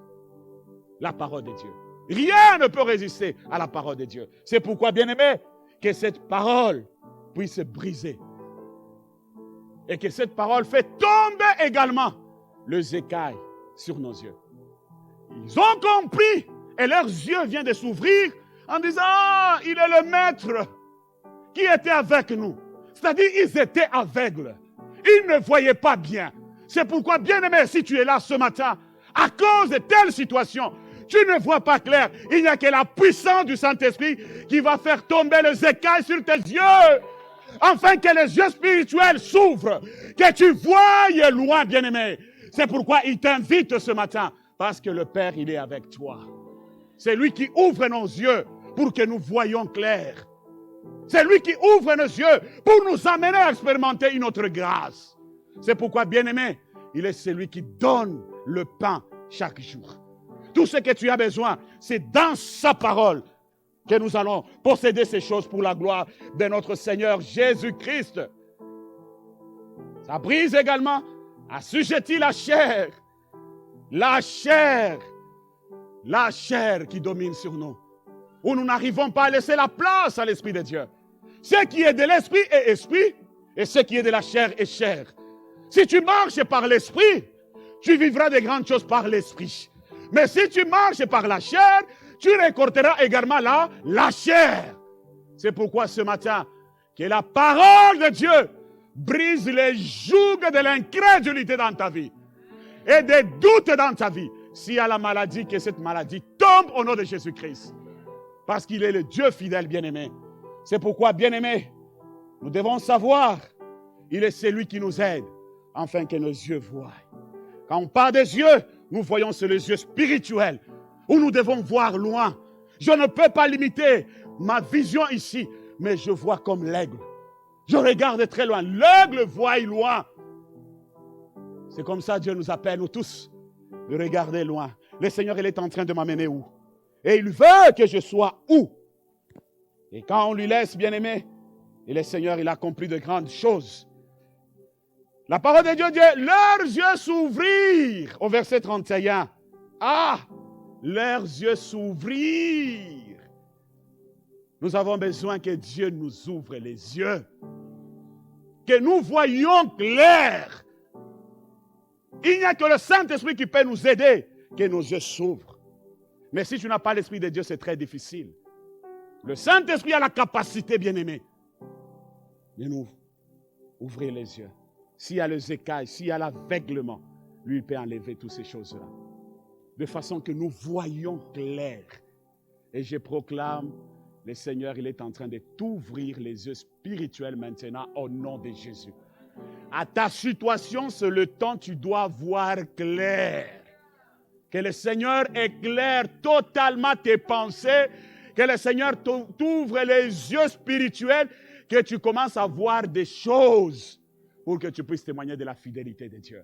la parole de Dieu. Rien ne peut résister à la parole de Dieu. C'est pourquoi, bien-aimé, que cette parole puisse briser. Et que cette parole fait tomber également les écailles sur nos yeux. Ils ont compris et leurs yeux viennent de s'ouvrir en disant, ah, il est le maître qui était avec nous. C'est-à-dire, ils étaient aveugles. Ils ne voyaient pas bien. C'est pourquoi, bien-aimé, si tu es là ce matin, à cause de telle situation, tu ne vois pas clair. Il n'y a que la puissance du Saint-Esprit qui va faire tomber les écailles sur tes yeux. Afin que les yeux spirituels s'ouvrent, que tu voies loin, bien-aimé. C'est pourquoi il t'invite ce matin, parce que le Père, il est avec toi. C'est lui qui ouvre nos yeux pour que nous voyions clair. C'est lui qui ouvre nos yeux pour nous amener à expérimenter une autre grâce. C'est pourquoi, bien-aimé, il est celui qui donne le pain chaque jour. Tout ce que tu as besoin, c'est dans sa parole que nous allons posséder ces choses pour la gloire de notre Seigneur Jésus-Christ. Ça brise également, assujettit la chair. La chair qui domine sur nous. Où nous n'arrivons pas à laisser la place à l'Esprit de Dieu. Ce qui est de l'Esprit est Esprit, et ce qui est de la chair est chair. Si tu marches par l'Esprit, tu vivras de grandes choses par l'Esprit. Mais si tu marches par la chair, tu récolteras également la chair. C'est pourquoi ce matin, que la parole de Dieu brise les jougs de l'incrédulité dans ta vie et des doutes dans ta vie. S'il y a la maladie, que cette maladie tombe au nom de Jésus-Christ. Parce qu'il est le Dieu fidèle, bien-aimé. C'est pourquoi, bien-aimé, nous devons savoir, il est celui qui nous aide, afin que nos yeux voient. Quand on parle des yeux, nous voyons sur les yeux spirituels, où nous devons voir loin. Je ne peux pas limiter ma vision ici, mais je vois comme l'aigle. Je regarde très loin. L'aigle voit loin. C'est comme ça Dieu nous appelle, nous tous, de regarder loin. Le Seigneur, il est en train de m'amener où? Et il veut que je sois où? Et quand on lui laisse, bien-aimé, et le Seigneur, il a accompli de grandes choses. La parole de Dieu dit, leurs yeux s'ouvrirent, au verset 31. Ah! Leurs yeux s'ouvrirent. Nous avons besoin que Dieu nous ouvre les yeux. Que nous voyions clair. Il n'y a que le Saint-Esprit qui peut nous aider, que nos yeux s'ouvrent. Mais si tu n'as pas l'Esprit de Dieu, c'est très difficile. Le Saint-Esprit a la capacité, bien-aimé, de nous ouvrir les yeux. S'il y a les écailles, s'il y a l'aveuglement, lui, il peut enlever toutes ces choses-là. De façon que nous voyons clair. Et je proclame, le Seigneur, il est en train de t'ouvrir les yeux spirituels maintenant au nom de Jésus. À ta situation, c'est le temps, tu dois voir clair. Que le Seigneur éclaire totalement tes pensées. Que le Seigneur t'ouvre les yeux spirituels. Que tu commences à voir des choses pour que tu puisses témoigner de la fidélité de Dieu.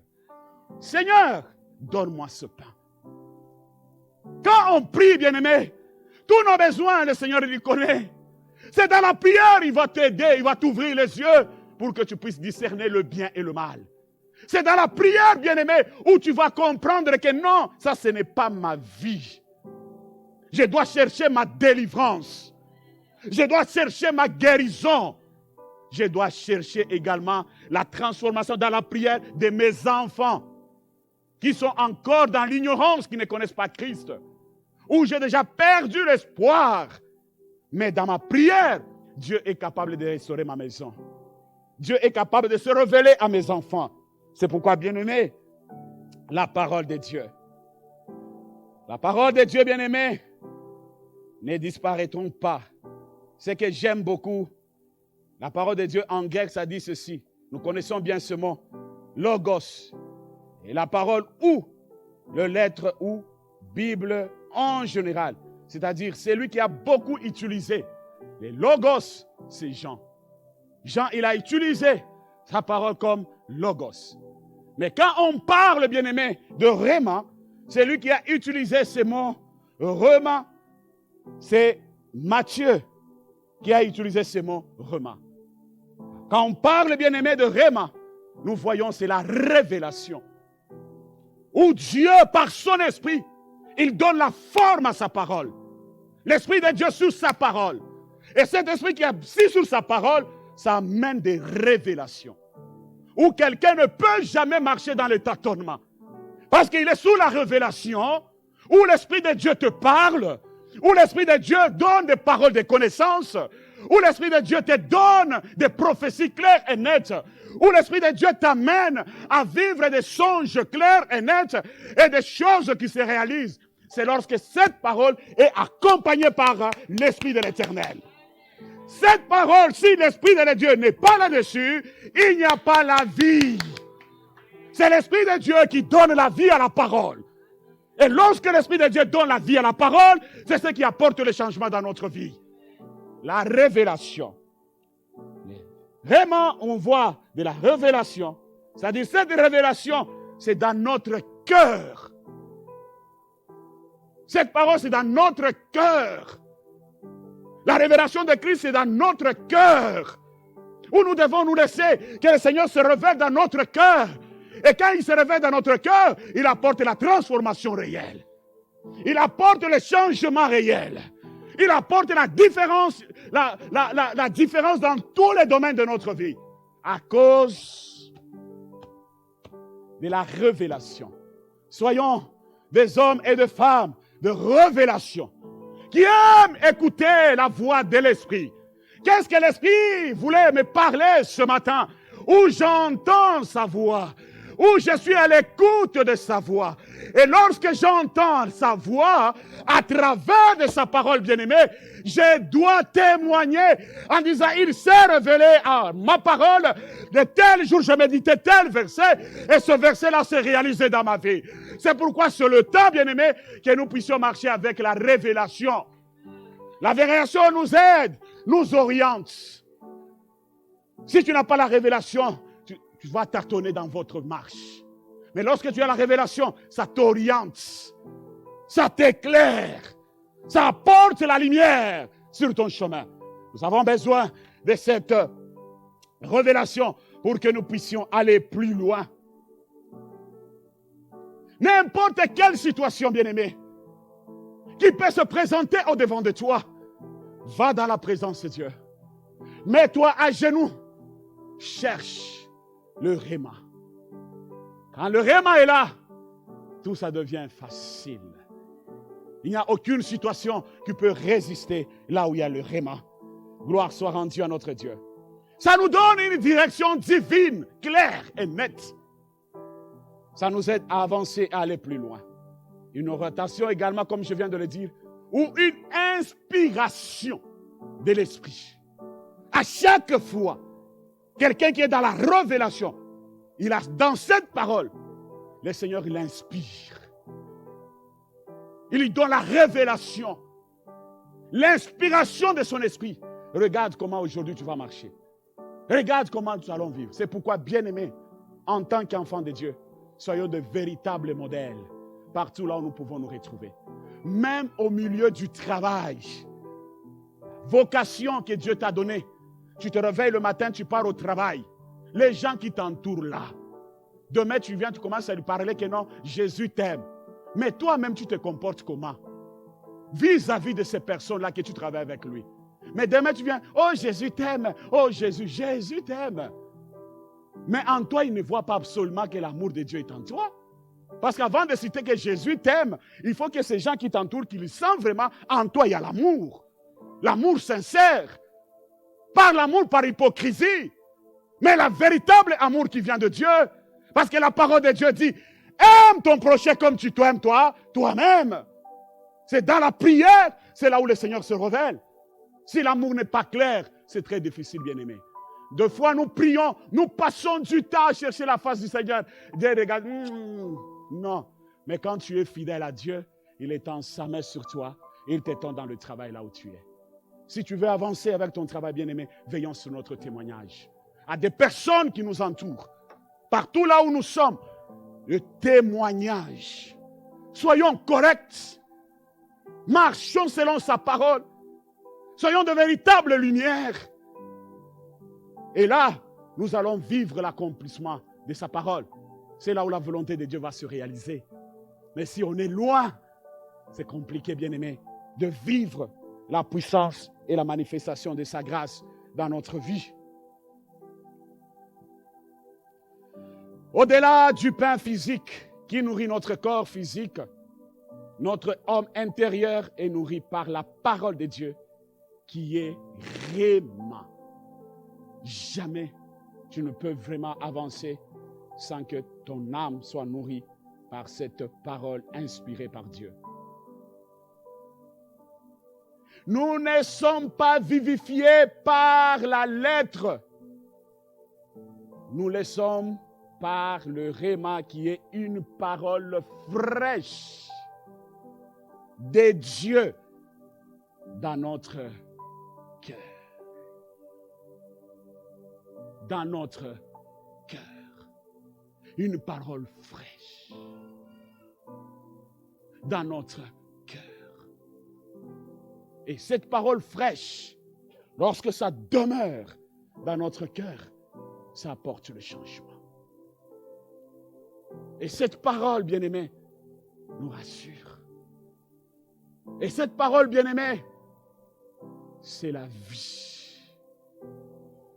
Seigneur, donne-moi ce pain. Quand on prie, bien-aimé, Tous nos besoins, le Seigneur les connaît. C'est dans la prière, il va t'aider, il va t'ouvrir les yeux pour que tu puisses discerner le bien et le mal. C'est dans la prière, bien-aimé, où tu vas comprendre que non, ça ce n'est pas ma vie. Je dois chercher ma délivrance. Je dois chercher ma guérison. Je dois chercher également la transformation dans la prière de mes enfants qui sont encore dans l'ignorance, qui ne connaissent pas Christ, où j'ai déjà perdu l'espoir. Mais dans ma prière, Dieu est capable de restaurer ma maison. Dieu est capable de se révéler à mes enfants. C'est pourquoi, bien-aimé, la parole de Dieu. La parole de Dieu, bien-aimé, ne disparaîtront pas. Ce que j'aime beaucoup, la parole de Dieu en grec, ça dit ceci. Nous connaissons bien ce mot, logos. Et la parole ou, le lettre ou, Bible en général. C'est-à-dire, c'est lui qui a beaucoup utilisé. Les logos, c'est Jean. Jean, il a utilisé sa parole comme logos. Mais quand on parle, bien-aimé, de Réma, c'est lui qui a utilisé ce mot Réma. C'est Matthieu qui a utilisé ce mot Réma. Quand on parle, bien-aimé, de Réma, nous voyons, c'est la révélation. Où Dieu, par son esprit, il donne la forme à sa parole. L'esprit de Dieu sur sa parole. Et cet esprit qui est assis sur sa parole, ça amène des révélations. Où quelqu'un ne peut jamais marcher dans le tâtonnement. Parce qu'il est sous la révélation, où l'esprit de Dieu te parle, où l'esprit de Dieu donne des paroles de connaissance, où l'esprit de Dieu te donne des prophéties claires et nettes, où l'esprit de Dieu t'amène à vivre des songes clairs et nets et des choses qui se réalisent. C'est lorsque cette parole est accompagnée par l'Esprit de l'Éternel. Cette parole, si l'Esprit de Dieu n'est pas là-dessus, il n'y a pas la vie. C'est l'Esprit de Dieu qui donne la vie à la parole. Et lorsque l'Esprit de Dieu donne la vie à la parole, c'est ce qui apporte le changement dans notre vie. La révélation. Vraiment, on voit de la révélation. C'est-à-dire, cette révélation, c'est dans notre cœur. Cette parole, c'est dans notre cœur. La révélation de Christ, c'est dans notre cœur. Où nous devons nous laisser que le Seigneur se révèle dans notre cœur. Et quand il se révèle dans notre cœur, il apporte la transformation réelle. Il apporte le changement réel. Il apporte la différence, la différence dans tous les domaines de notre vie. À cause de la révélation. Soyons des hommes et des femmes de révélation, qui aiment écouter la voix de l'Esprit. Qu'est-ce que l'Esprit voulait me parler ce matin? Où j'entends sa voix, où je suis à l'écoute de sa voix. Et lorsque j'entends sa voix, à travers de sa parole bien-aimée, je dois témoigner en disant, il s'est révélé à ma parole, de tel jour je méditais tel verset, et ce verset-là s'est réalisé dans ma vie. C'est pourquoi c'est le temps, bien-aimé, que nous puissions marcher avec la révélation. La révélation nous aide, nous oriente. Si tu n'as pas la révélation, tu vas tâtonner dans votre marche. Mais lorsque tu as la révélation, ça t'oriente, ça t'éclaire, ça apporte la lumière sur ton chemin. Nous avons besoin de cette révélation pour que nous puissions aller plus loin. N'importe quelle situation, bien-aimé, qui peut se présenter au-devant de toi, va dans la présence de Dieu. Mets-toi à genoux, cherche le Réma. Quand le Réma est là, tout ça devient facile. Il n'y a aucune situation qui peut résister là où il y a le Réma. Gloire soit rendue à notre Dieu. Ça nous donne une direction divine, claire et nette. Ça nous aide à avancer, à aller plus loin. Une orientation également, comme je viens de le dire, ou une inspiration de l'Esprit. À chaque fois, quelqu'un qui est dans la révélation, il a dans cette parole, le Seigneur, il inspire. Il lui donne la révélation, l'inspiration de son esprit. Regarde comment aujourd'hui tu vas marcher. Regarde comment nous allons vivre. C'est pourquoi, bien-aimés, en tant qu'enfants de Dieu, soyons de véritables modèles partout là où nous pouvons nous retrouver. même au milieu du travail. Vocation que Dieu t'a donnée. Tu te réveilles le matin, tu pars au travail. Les gens qui t'entourent là. Demain, tu viens, tu commences à lui parler que non, Jésus t'aime. Mais toi-même, tu te comportes comment? Vis-à-vis de ces personnes-là que tu travailles avec lui. Mais demain, tu viens, oh Jésus t'aime, oh Jésus, Jésus t'aime. Mais en toi, il ne voit pas absolument que l'amour de Dieu est en toi. Parce qu'avant de citer que Jésus t'aime, il faut que ces gens qui t'entourent, qu'ils sentent vraiment en toi, il y a l'amour. L'amour sincère. Pas l'amour par hypocrisie, mais le véritable amour qui vient de Dieu. Parce que la parole de Dieu dit, aime ton prochain comme tu t'aimes toi-même. C'est dans la prière, c'est là où le Seigneur se révèle. Si l'amour n'est pas clair, c'est très difficile, bien-aimé. Deux fois, nous prions, nous passons du temps à chercher la face du Seigneur. Dieu regarde, non. Mais quand tu es fidèle à Dieu, il étend sa main sur toi et il t'étend dans le travail là où tu es. Si tu veux avancer avec ton travail, bien-aimé, veillons sur notre témoignage. À des personnes qui nous entourent, partout là où nous sommes, le témoignage. Soyons corrects. Marchons selon sa parole. Soyons de véritables lumières. Et là, nous allons vivre l'accomplissement de sa parole. C'est là où la volonté de Dieu va se réaliser. Mais si on est loin, c'est compliqué, bien-aimé, de vivre la puissance et la manifestation de sa grâce dans notre vie. Au-delà du pain physique qui nourrit notre corps physique, notre homme intérieur est nourri par la parole de Dieu qui est réma. Jamais tu ne peux vraiment avancer sans que ton âme soit nourrie par cette parole inspirée par Dieu. Nous ne sommes pas vivifiés par la lettre. Nous le sommes par le réma qui est une parole fraîche de Dieu dans notre cœur. Dans notre cœur. Une parole fraîche. Dans notre cœur. Et cette parole fraîche, lorsque ça demeure dans notre cœur, ça apporte le changement. Et cette parole, bien-aimée, nous rassure. Et cette parole, bien-aimée, c'est la vie.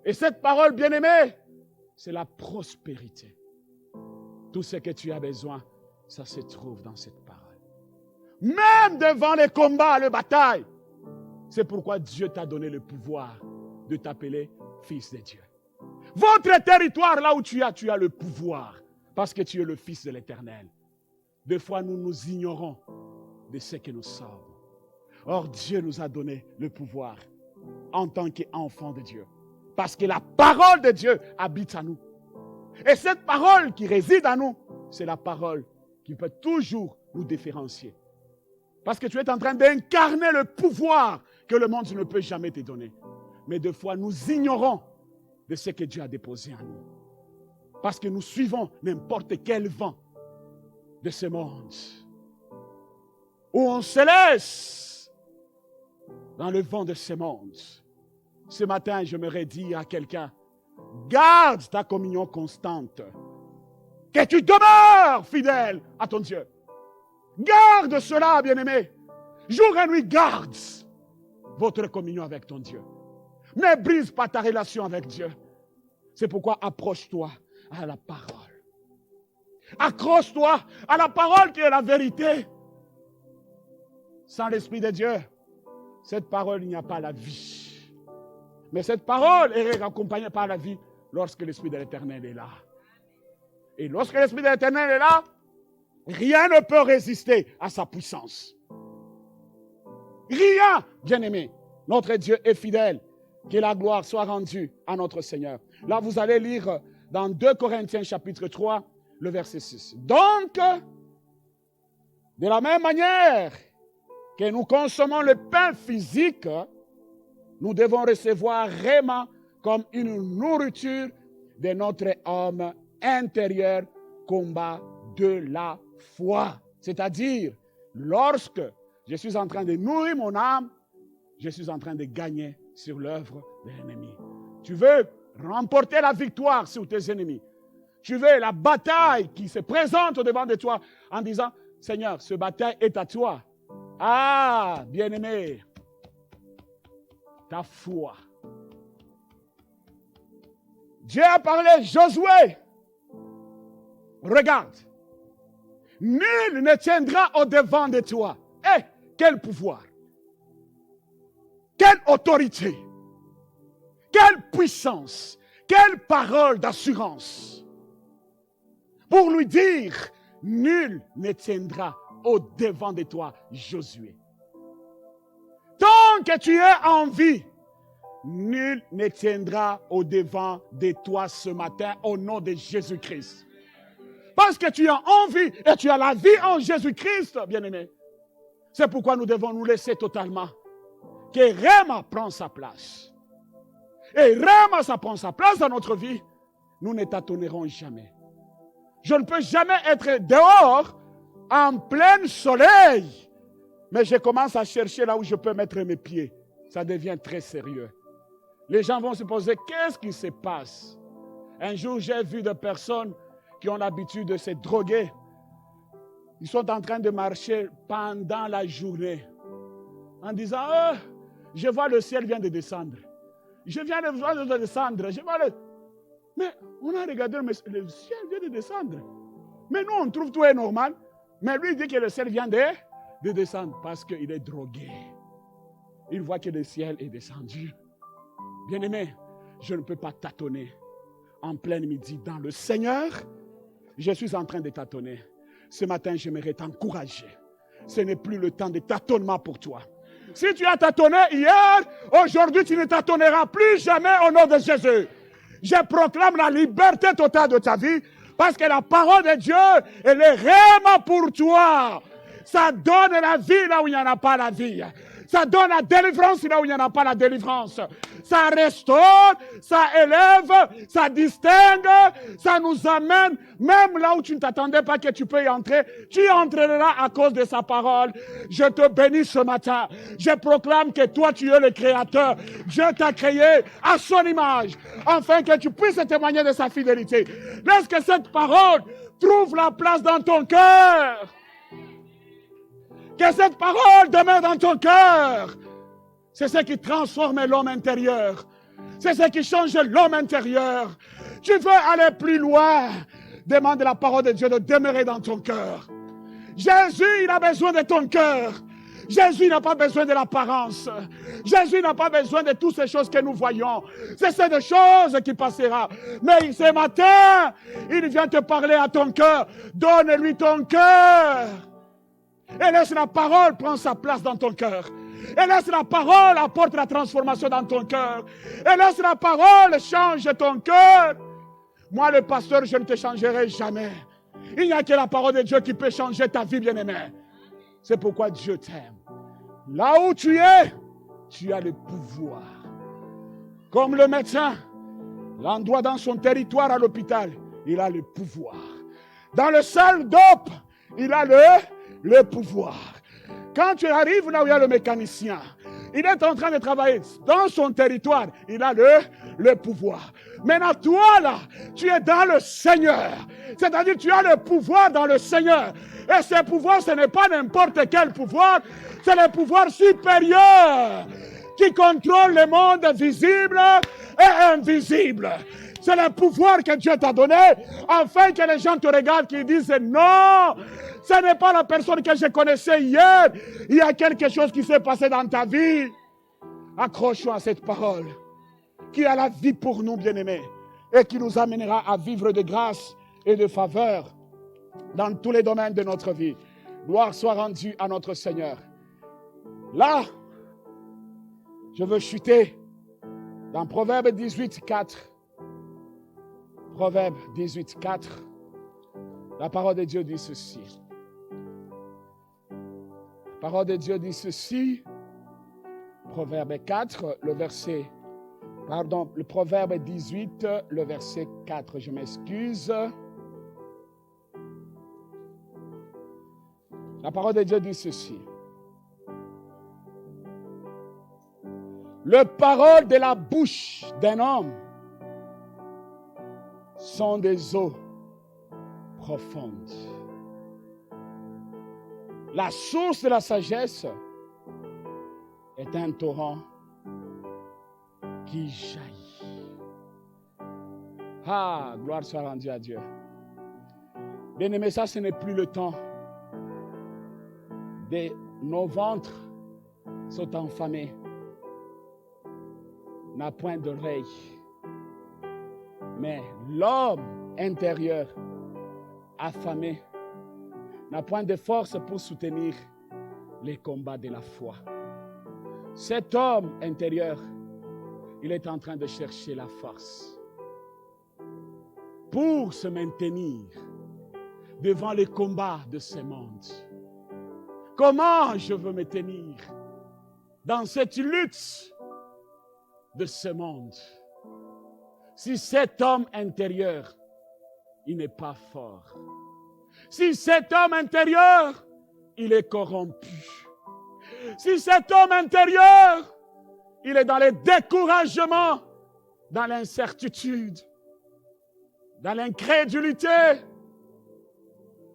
Et cette parole, bien-aimée, c'est la prospérité. Tout ce que tu as besoin, ça se trouve dans cette parole. Même devant les combats, les batailles. C'est pourquoi Dieu t'a donné le pouvoir de t'appeler fils de Dieu. Votre territoire, là où tu as le pouvoir. Parce que tu es le fils de l'Éternel. Des fois, nous nous ignorons de ce que nous sommes. Or, Dieu nous a donné le pouvoir en tant qu'enfants de Dieu. Parce que la parole de Dieu habite en nous. Et cette parole qui réside en nous, c'est la parole qui peut toujours nous différencier. Parce que tu es en train d'incarner le pouvoir que le monde ne peut jamais te donner. Mais des fois, nous ignorons de ce que Dieu a déposé en nous. Parce que nous suivons n'importe quel vent de ce monde. Où on se laisse dans le vent de ce monde. Ce matin, j'aimerais dire à quelqu'un, garde ta communion constante. Que tu demeures fidèle à ton Dieu. Garde cela, bien-aimé. Jour et nuit, garde votre communion avec ton Dieu. Ne brise pas ta relation avec Dieu. C'est pourquoi approche-toi à la parole. Accroche-toi à la parole qui est la vérité. Sans l'Esprit de Dieu, cette parole, il n'y a pas la vie. Mais cette parole est accompagnée par la vie lorsque l'Esprit de l'Éternel est là. Et lorsque l'Esprit de l'Éternel est là, rien ne peut résister à sa puissance. Rien, bien-aimé. Notre Dieu est fidèle. Que la gloire soit rendue à notre Seigneur. Là, vous allez lire dans 2 Corinthiens chapitre 3, le verset 6. Donc, de la même manière que nous consommons le pain physique, nous devons recevoir réellement comme une nourriture de notre homme intérieur, combat de la foi. C'est-à-dire, lorsque Je suis en train de nourrir mon âme. Je suis en train de gagner sur l'œuvre de l'ennemi. Tu veux remporter la victoire sur tes ennemis. Tu veux la bataille qui se présente devant de toi en disant, Seigneur, ce bataille est à toi. Ah, bien-aimé, ta foi. Dieu a parlé, Josué, regarde, nul ne tiendra au-devant de toi. Eh, quel pouvoir, quelle autorité, quelle puissance, quelle parole d'assurance pour lui dire, nul ne tiendra au-devant de toi, Josué. Tant que tu es en vie, nul ne tiendra au-devant de toi ce matin au nom de Jésus-Christ. Parce que tu as envie et tu as la vie en Jésus-Christ, bien-aimé. C'est pourquoi nous devons nous laisser totalement. Que Réma prend sa place. Et Réma, ça prend sa place dans notre vie. Nous ne tâtonnerons jamais. Je ne peux jamais être dehors en plein soleil. Mais je commence à chercher là où je peux mettre mes pieds. Ça devient très sérieux. Les gens vont se poser, qu'est-ce qui se passe? Un jour, j'ai vu des personnes qui ont l'habitude de se droguer. Ils sont en train de marcher pendant la journée. En disant, oh, je vois le ciel vient de descendre. Je viens de voir de descendre. Je vois le... Mais on a regardé, mais le ciel vient de descendre. Mais nous, on trouve tout est normal. Mais lui, il dit que le ciel vient de descendre parce qu'il est drogué. Il voit que le ciel est descendu. Bien-aimé, je ne peux pas tâtonner en plein midi dans le Seigneur. Je suis en train de tâtonner. Ce matin, j'aimerais t'encourager. Ce n'est plus le temps de tâtonnement pour toi. Si tu as tâtonné hier, aujourd'hui, tu ne tâtonneras plus jamais au nom de Jésus. Je proclame la liberté totale de ta vie parce que la parole de Dieu, elle est vraiment pour toi. Ça donne la vie là où il n'y en a pas la vie. Ça donne la délivrance là où il n'y en a pas la délivrance. Ça restaure, ça élève, ça distingue, ça nous amène, même là où tu ne t'attendais pas que tu peux y entrer, tu y entreras à cause de sa parole. Je te bénis ce matin. Je proclame que toi tu es le Créateur. Dieu t'a créé à son image, afin que tu puisses témoigner de sa fidélité. Laisse que cette parole trouve la place dans ton cœur. Que cette parole demeure dans ton cœur. C'est ce qui transforme l'homme intérieur. C'est ce qui change l'homme intérieur. Tu veux aller plus loin. Demande la parole de Dieu de demeurer dans ton cœur. Jésus, il a besoin de ton cœur. Jésus n'a pas besoin de l'apparence. Jésus n'a pas besoin de toutes ces choses que nous voyons. C'est ces choses qui passeront. Mais ce matin, il vient te parler à ton cœur. Donne-lui ton cœur. Et laisse la parole prendre sa place dans ton cœur. Et laisse la parole apporter la transformation dans ton cœur. Et laisse la parole change ton cœur. Moi, le pasteur, je ne te changerai jamais. Il n'y a que la parole de Dieu qui peut changer ta vie, bien-aimé. C'est pourquoi Dieu t'aime. Là où tu es, tu as le pouvoir. Comme le médecin, l'endroit dans son territoire à l'hôpital, il a le pouvoir. Dans le salle d'op, il a le pouvoir. Quand tu arrives là où il y a le mécanicien, il est en train de travailler dans son territoire, il a le pouvoir. Maintenant, toi là, tu es dans le Seigneur. C'est-à-dire, tu as le pouvoir dans le Seigneur. Et ce pouvoir, ce n'est pas n'importe quel pouvoir, c'est le pouvoir supérieur qui contrôle le monde visible et invisible. C'est le pouvoir que Dieu t'a donné, afin que les gens te regardent, qu'ils disent non, ce n'est pas la personne que je connaissais hier. Il y a quelque chose qui s'est passé dans ta vie. Accrochons à cette parole, qui a la vie pour nous, bien-aimés, et qui nous amènera à vivre de grâce et de faveur dans tous les domaines de notre vie. Gloire soit rendue à notre Seigneur. Là, je veux chuter dans Proverbe 18, 4. Proverbe 18, 4. La parole de Dieu dit ceci. La parole de Dieu dit ceci. Proverbe 4, le Proverbe 18, le verset 4. Je m'excuse. La parole de Dieu dit ceci. Les paroles de la bouche d'un homme sont des eaux profondes. La source de la sagesse est un torrent qui jaillit. Ah, gloire soit rendue à Dieu. Bien-aimés, ça, ce n'est plus le temps. Nos ventres sont enflammés. N'a point d'oreille. Mais l'homme intérieur, affamé, n'a point de force pour soutenir les combats de la foi. Cet homme intérieur, il est en train de chercher la force pour se maintenir devant les combats de ce monde. Comment je veux me tenir dans cette lutte de ce monde si cet homme intérieur, il n'est pas fort? Si cet homme intérieur, il est corrompu. Si cet homme intérieur, il est dans le découragement, dans l'incertitude, dans l'incrédulité,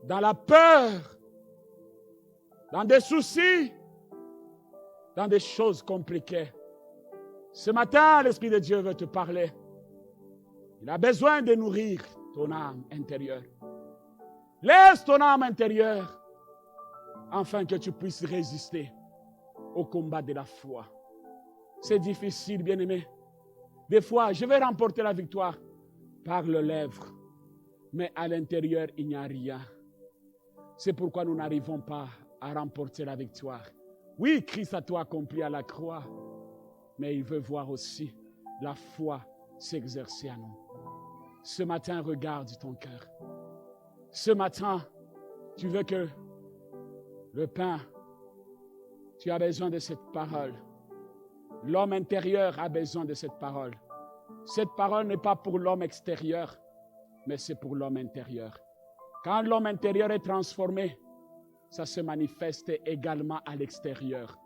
dans la peur, dans des soucis, dans des choses compliquées. Ce matin, l'Esprit de Dieu veut te parler. Il a besoin de nourrir ton âme intérieure. Laisse ton âme intérieure afin que tu puisses résister au combat de la foi. C'est difficile, bien-aimé. Des fois, je vais remporter la victoire par les lèvres, mais à l'intérieur, il n'y a rien. C'est pourquoi nous n'arrivons pas à remporter la victoire. Oui, Christ a tout accompli à la croix, mais il veut voir aussi la foi s'exercer à nous. Ce matin, regarde ton cœur. Ce matin, tu veux que le pain, tu as besoin de cette parole. L'homme intérieur a besoin de cette parole. Cette parole n'est pas pour l'homme extérieur, mais c'est pour l'homme intérieur. Quand l'homme intérieur est transformé, ça se manifeste également à l'extérieur.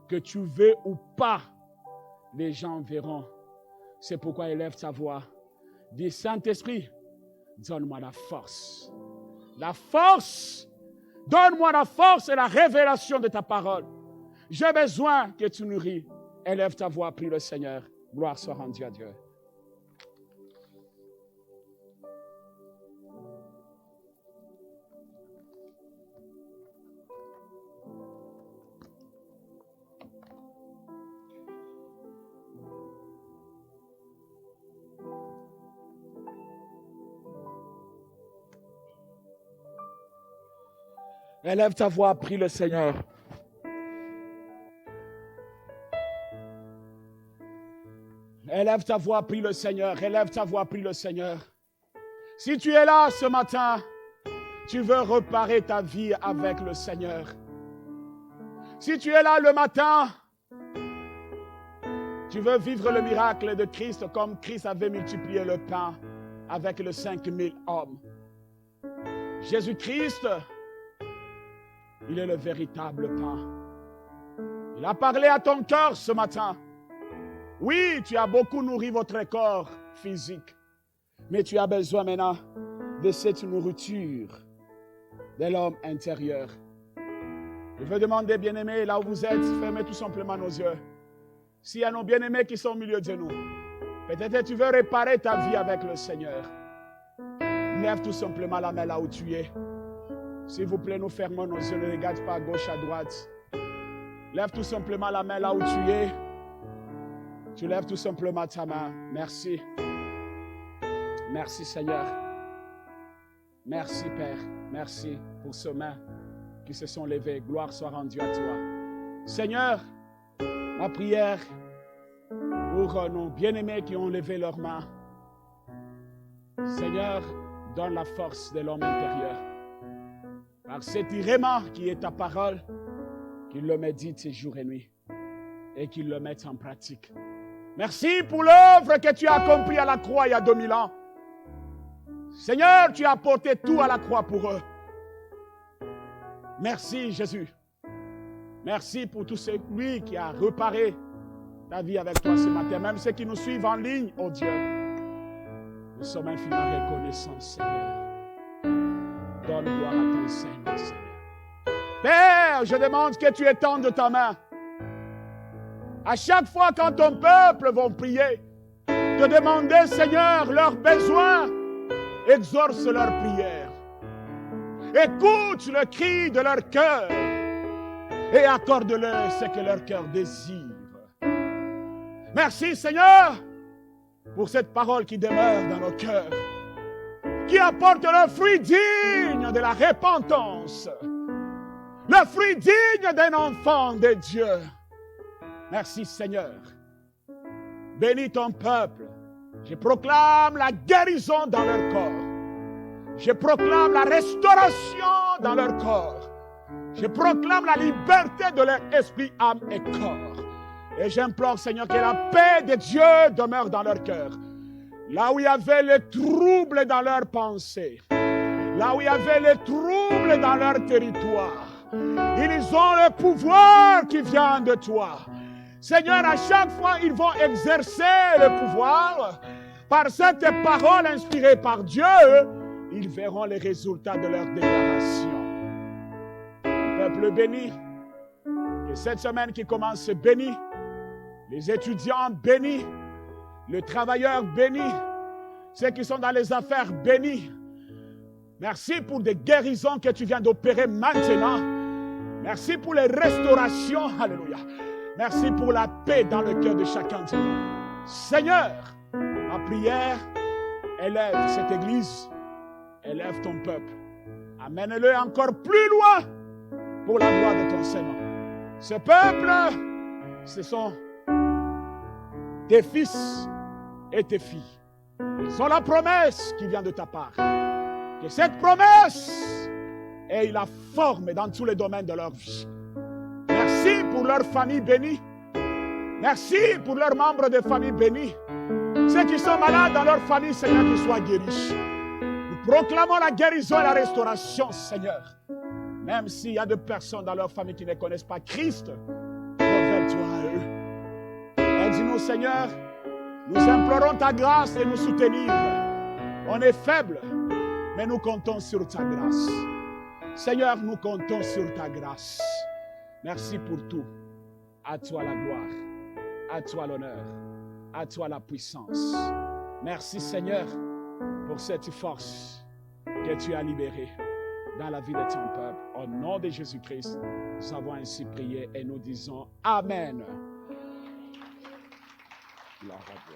Que tu veux ou pas, les gens verront. C'est pourquoi élève ta voix. Dis, Saint-Esprit, donne-moi la force. La force, donne-moi la force et la révélation de ta parole. J'ai besoin que tu nourris. Élève ta voix, prie le Seigneur. Gloire soit rendue à Dieu. Élève ta voix, prie le Seigneur. Élève ta voix, prie le Seigneur. Élève ta voix, prie le Seigneur. Si tu es là ce matin, tu veux réparer ta vie avec le Seigneur. Si tu es là le matin, tu veux vivre le miracle de Christ comme Christ avait multiplié le pain avec les 5000 hommes. Jésus-Christ, il est le véritable pain. Il a parlé à ton cœur ce matin. Oui, tu as beaucoup nourri votre corps physique, mais tu as besoin maintenant de cette nourriture de l'homme intérieur. Je veux demander, bien-aimés, là où vous êtes, fermez tout simplement nos yeux. S'il y a nos bien-aimés qui sont au milieu de nous, peut-être que tu veux réparer ta vie avec le Seigneur. Lève tout simplement la main là où tu es. S'il vous plaît, nous fermons nos yeux, ne regarde pas à gauche, à droite. Lève tout simplement la main là où tu es. Tu lèves tout simplement ta main. Merci. Merci Seigneur. Merci Père. Merci pour ces mains qui se sont levées. Gloire soit rendue à toi. Seigneur, ma prière pour nos bien-aimés qui ont levé leurs mains. Seigneur, donne la force de l'homme intérieur. Par cet iréma qui est ta parole, qu'il le médite jour et nuit et qu'il le mette en pratique. Merci pour l'œuvre que tu as accomplie à la croix il y a 2000 ans. Seigneur, tu as apporté tout à la croix pour eux. Merci Jésus. Merci pour tout celui qui a réparé la vie avec toi ce matin. Même ceux qui nous suivent en ligne, oh Dieu, nous sommes infiniment reconnaissants, Seigneur. Donne gloire à ton Seigneur, Seigneur. Père, je demande que tu étendes ta main. À chaque fois quand ton peuple va prier, te demander, Seigneur, leurs besoins, exauce leurs prières. Écoute le cri de leur cœur et accorde-leur ce que leur cœur désire. Merci, Seigneur, pour cette parole qui demeure dans nos cœurs, qui apporte le fruit digne de la repentance, le fruit digne d'un enfant de Dieu. Merci, Seigneur. Bénis ton peuple. Je proclame la guérison dans leur corps. Je proclame la restauration dans leur corps. Je proclame la liberté de leur esprit, âme et corps. Et j'implore, Seigneur, que la paix de Dieu demeure dans leur cœur. Là où il y avait les troubles dans leurs pensées, là où il y avait les troubles dans leur territoire, ils ont le pouvoir qui vient de toi. Seigneur, à chaque fois, ils vont exercer le pouvoir. Par cette parole inspirée par Dieu, ils verront les résultats de leur déclaration. Peuple béni, que cette semaine qui commence bénie, les étudiants bénis, les travailleurs bénis, ceux qui sont dans les affaires bénis. Merci pour des guérisons que tu viens d'opérer maintenant. Merci pour les restaurations. Alléluia. Merci pour la paix dans le cœur de chacun de nous. Seigneur, ma prière, élève cette église, élève ton peuple. Amène-le encore plus loin pour la gloire de ton Seigneur. Ce peuple, ce sont tes fils et tes filles. Ils ont la promesse qui vient de ta part. Que cette promesse ait la forme dans tous les domaines de leur vie. Merci pour leur famille bénie. Merci pour leurs membres de famille bénis. Ceux qui sont malades dans leur famille, Seigneur, qu'ils soient guéris. Nous proclamons la guérison et la restauration, Seigneur. Même s'il y a des personnes dans leur famille qui ne connaissent pas Christ, révèle-toi à eux. Aide-nous, Seigneur. Nous implorons ta grâce et nous soutenir. On est faibles, mais nous comptons sur ta grâce. Seigneur, nous comptons sur ta grâce. Merci pour tout. À toi la gloire, à toi l'honneur, à toi la puissance. Merci, Seigneur, pour cette force que tu as libérée dans la vie de ton peuple. Au nom de Jésus-Christ, nous avons ainsi prié et nous disons Amen. Gloire à Dieu.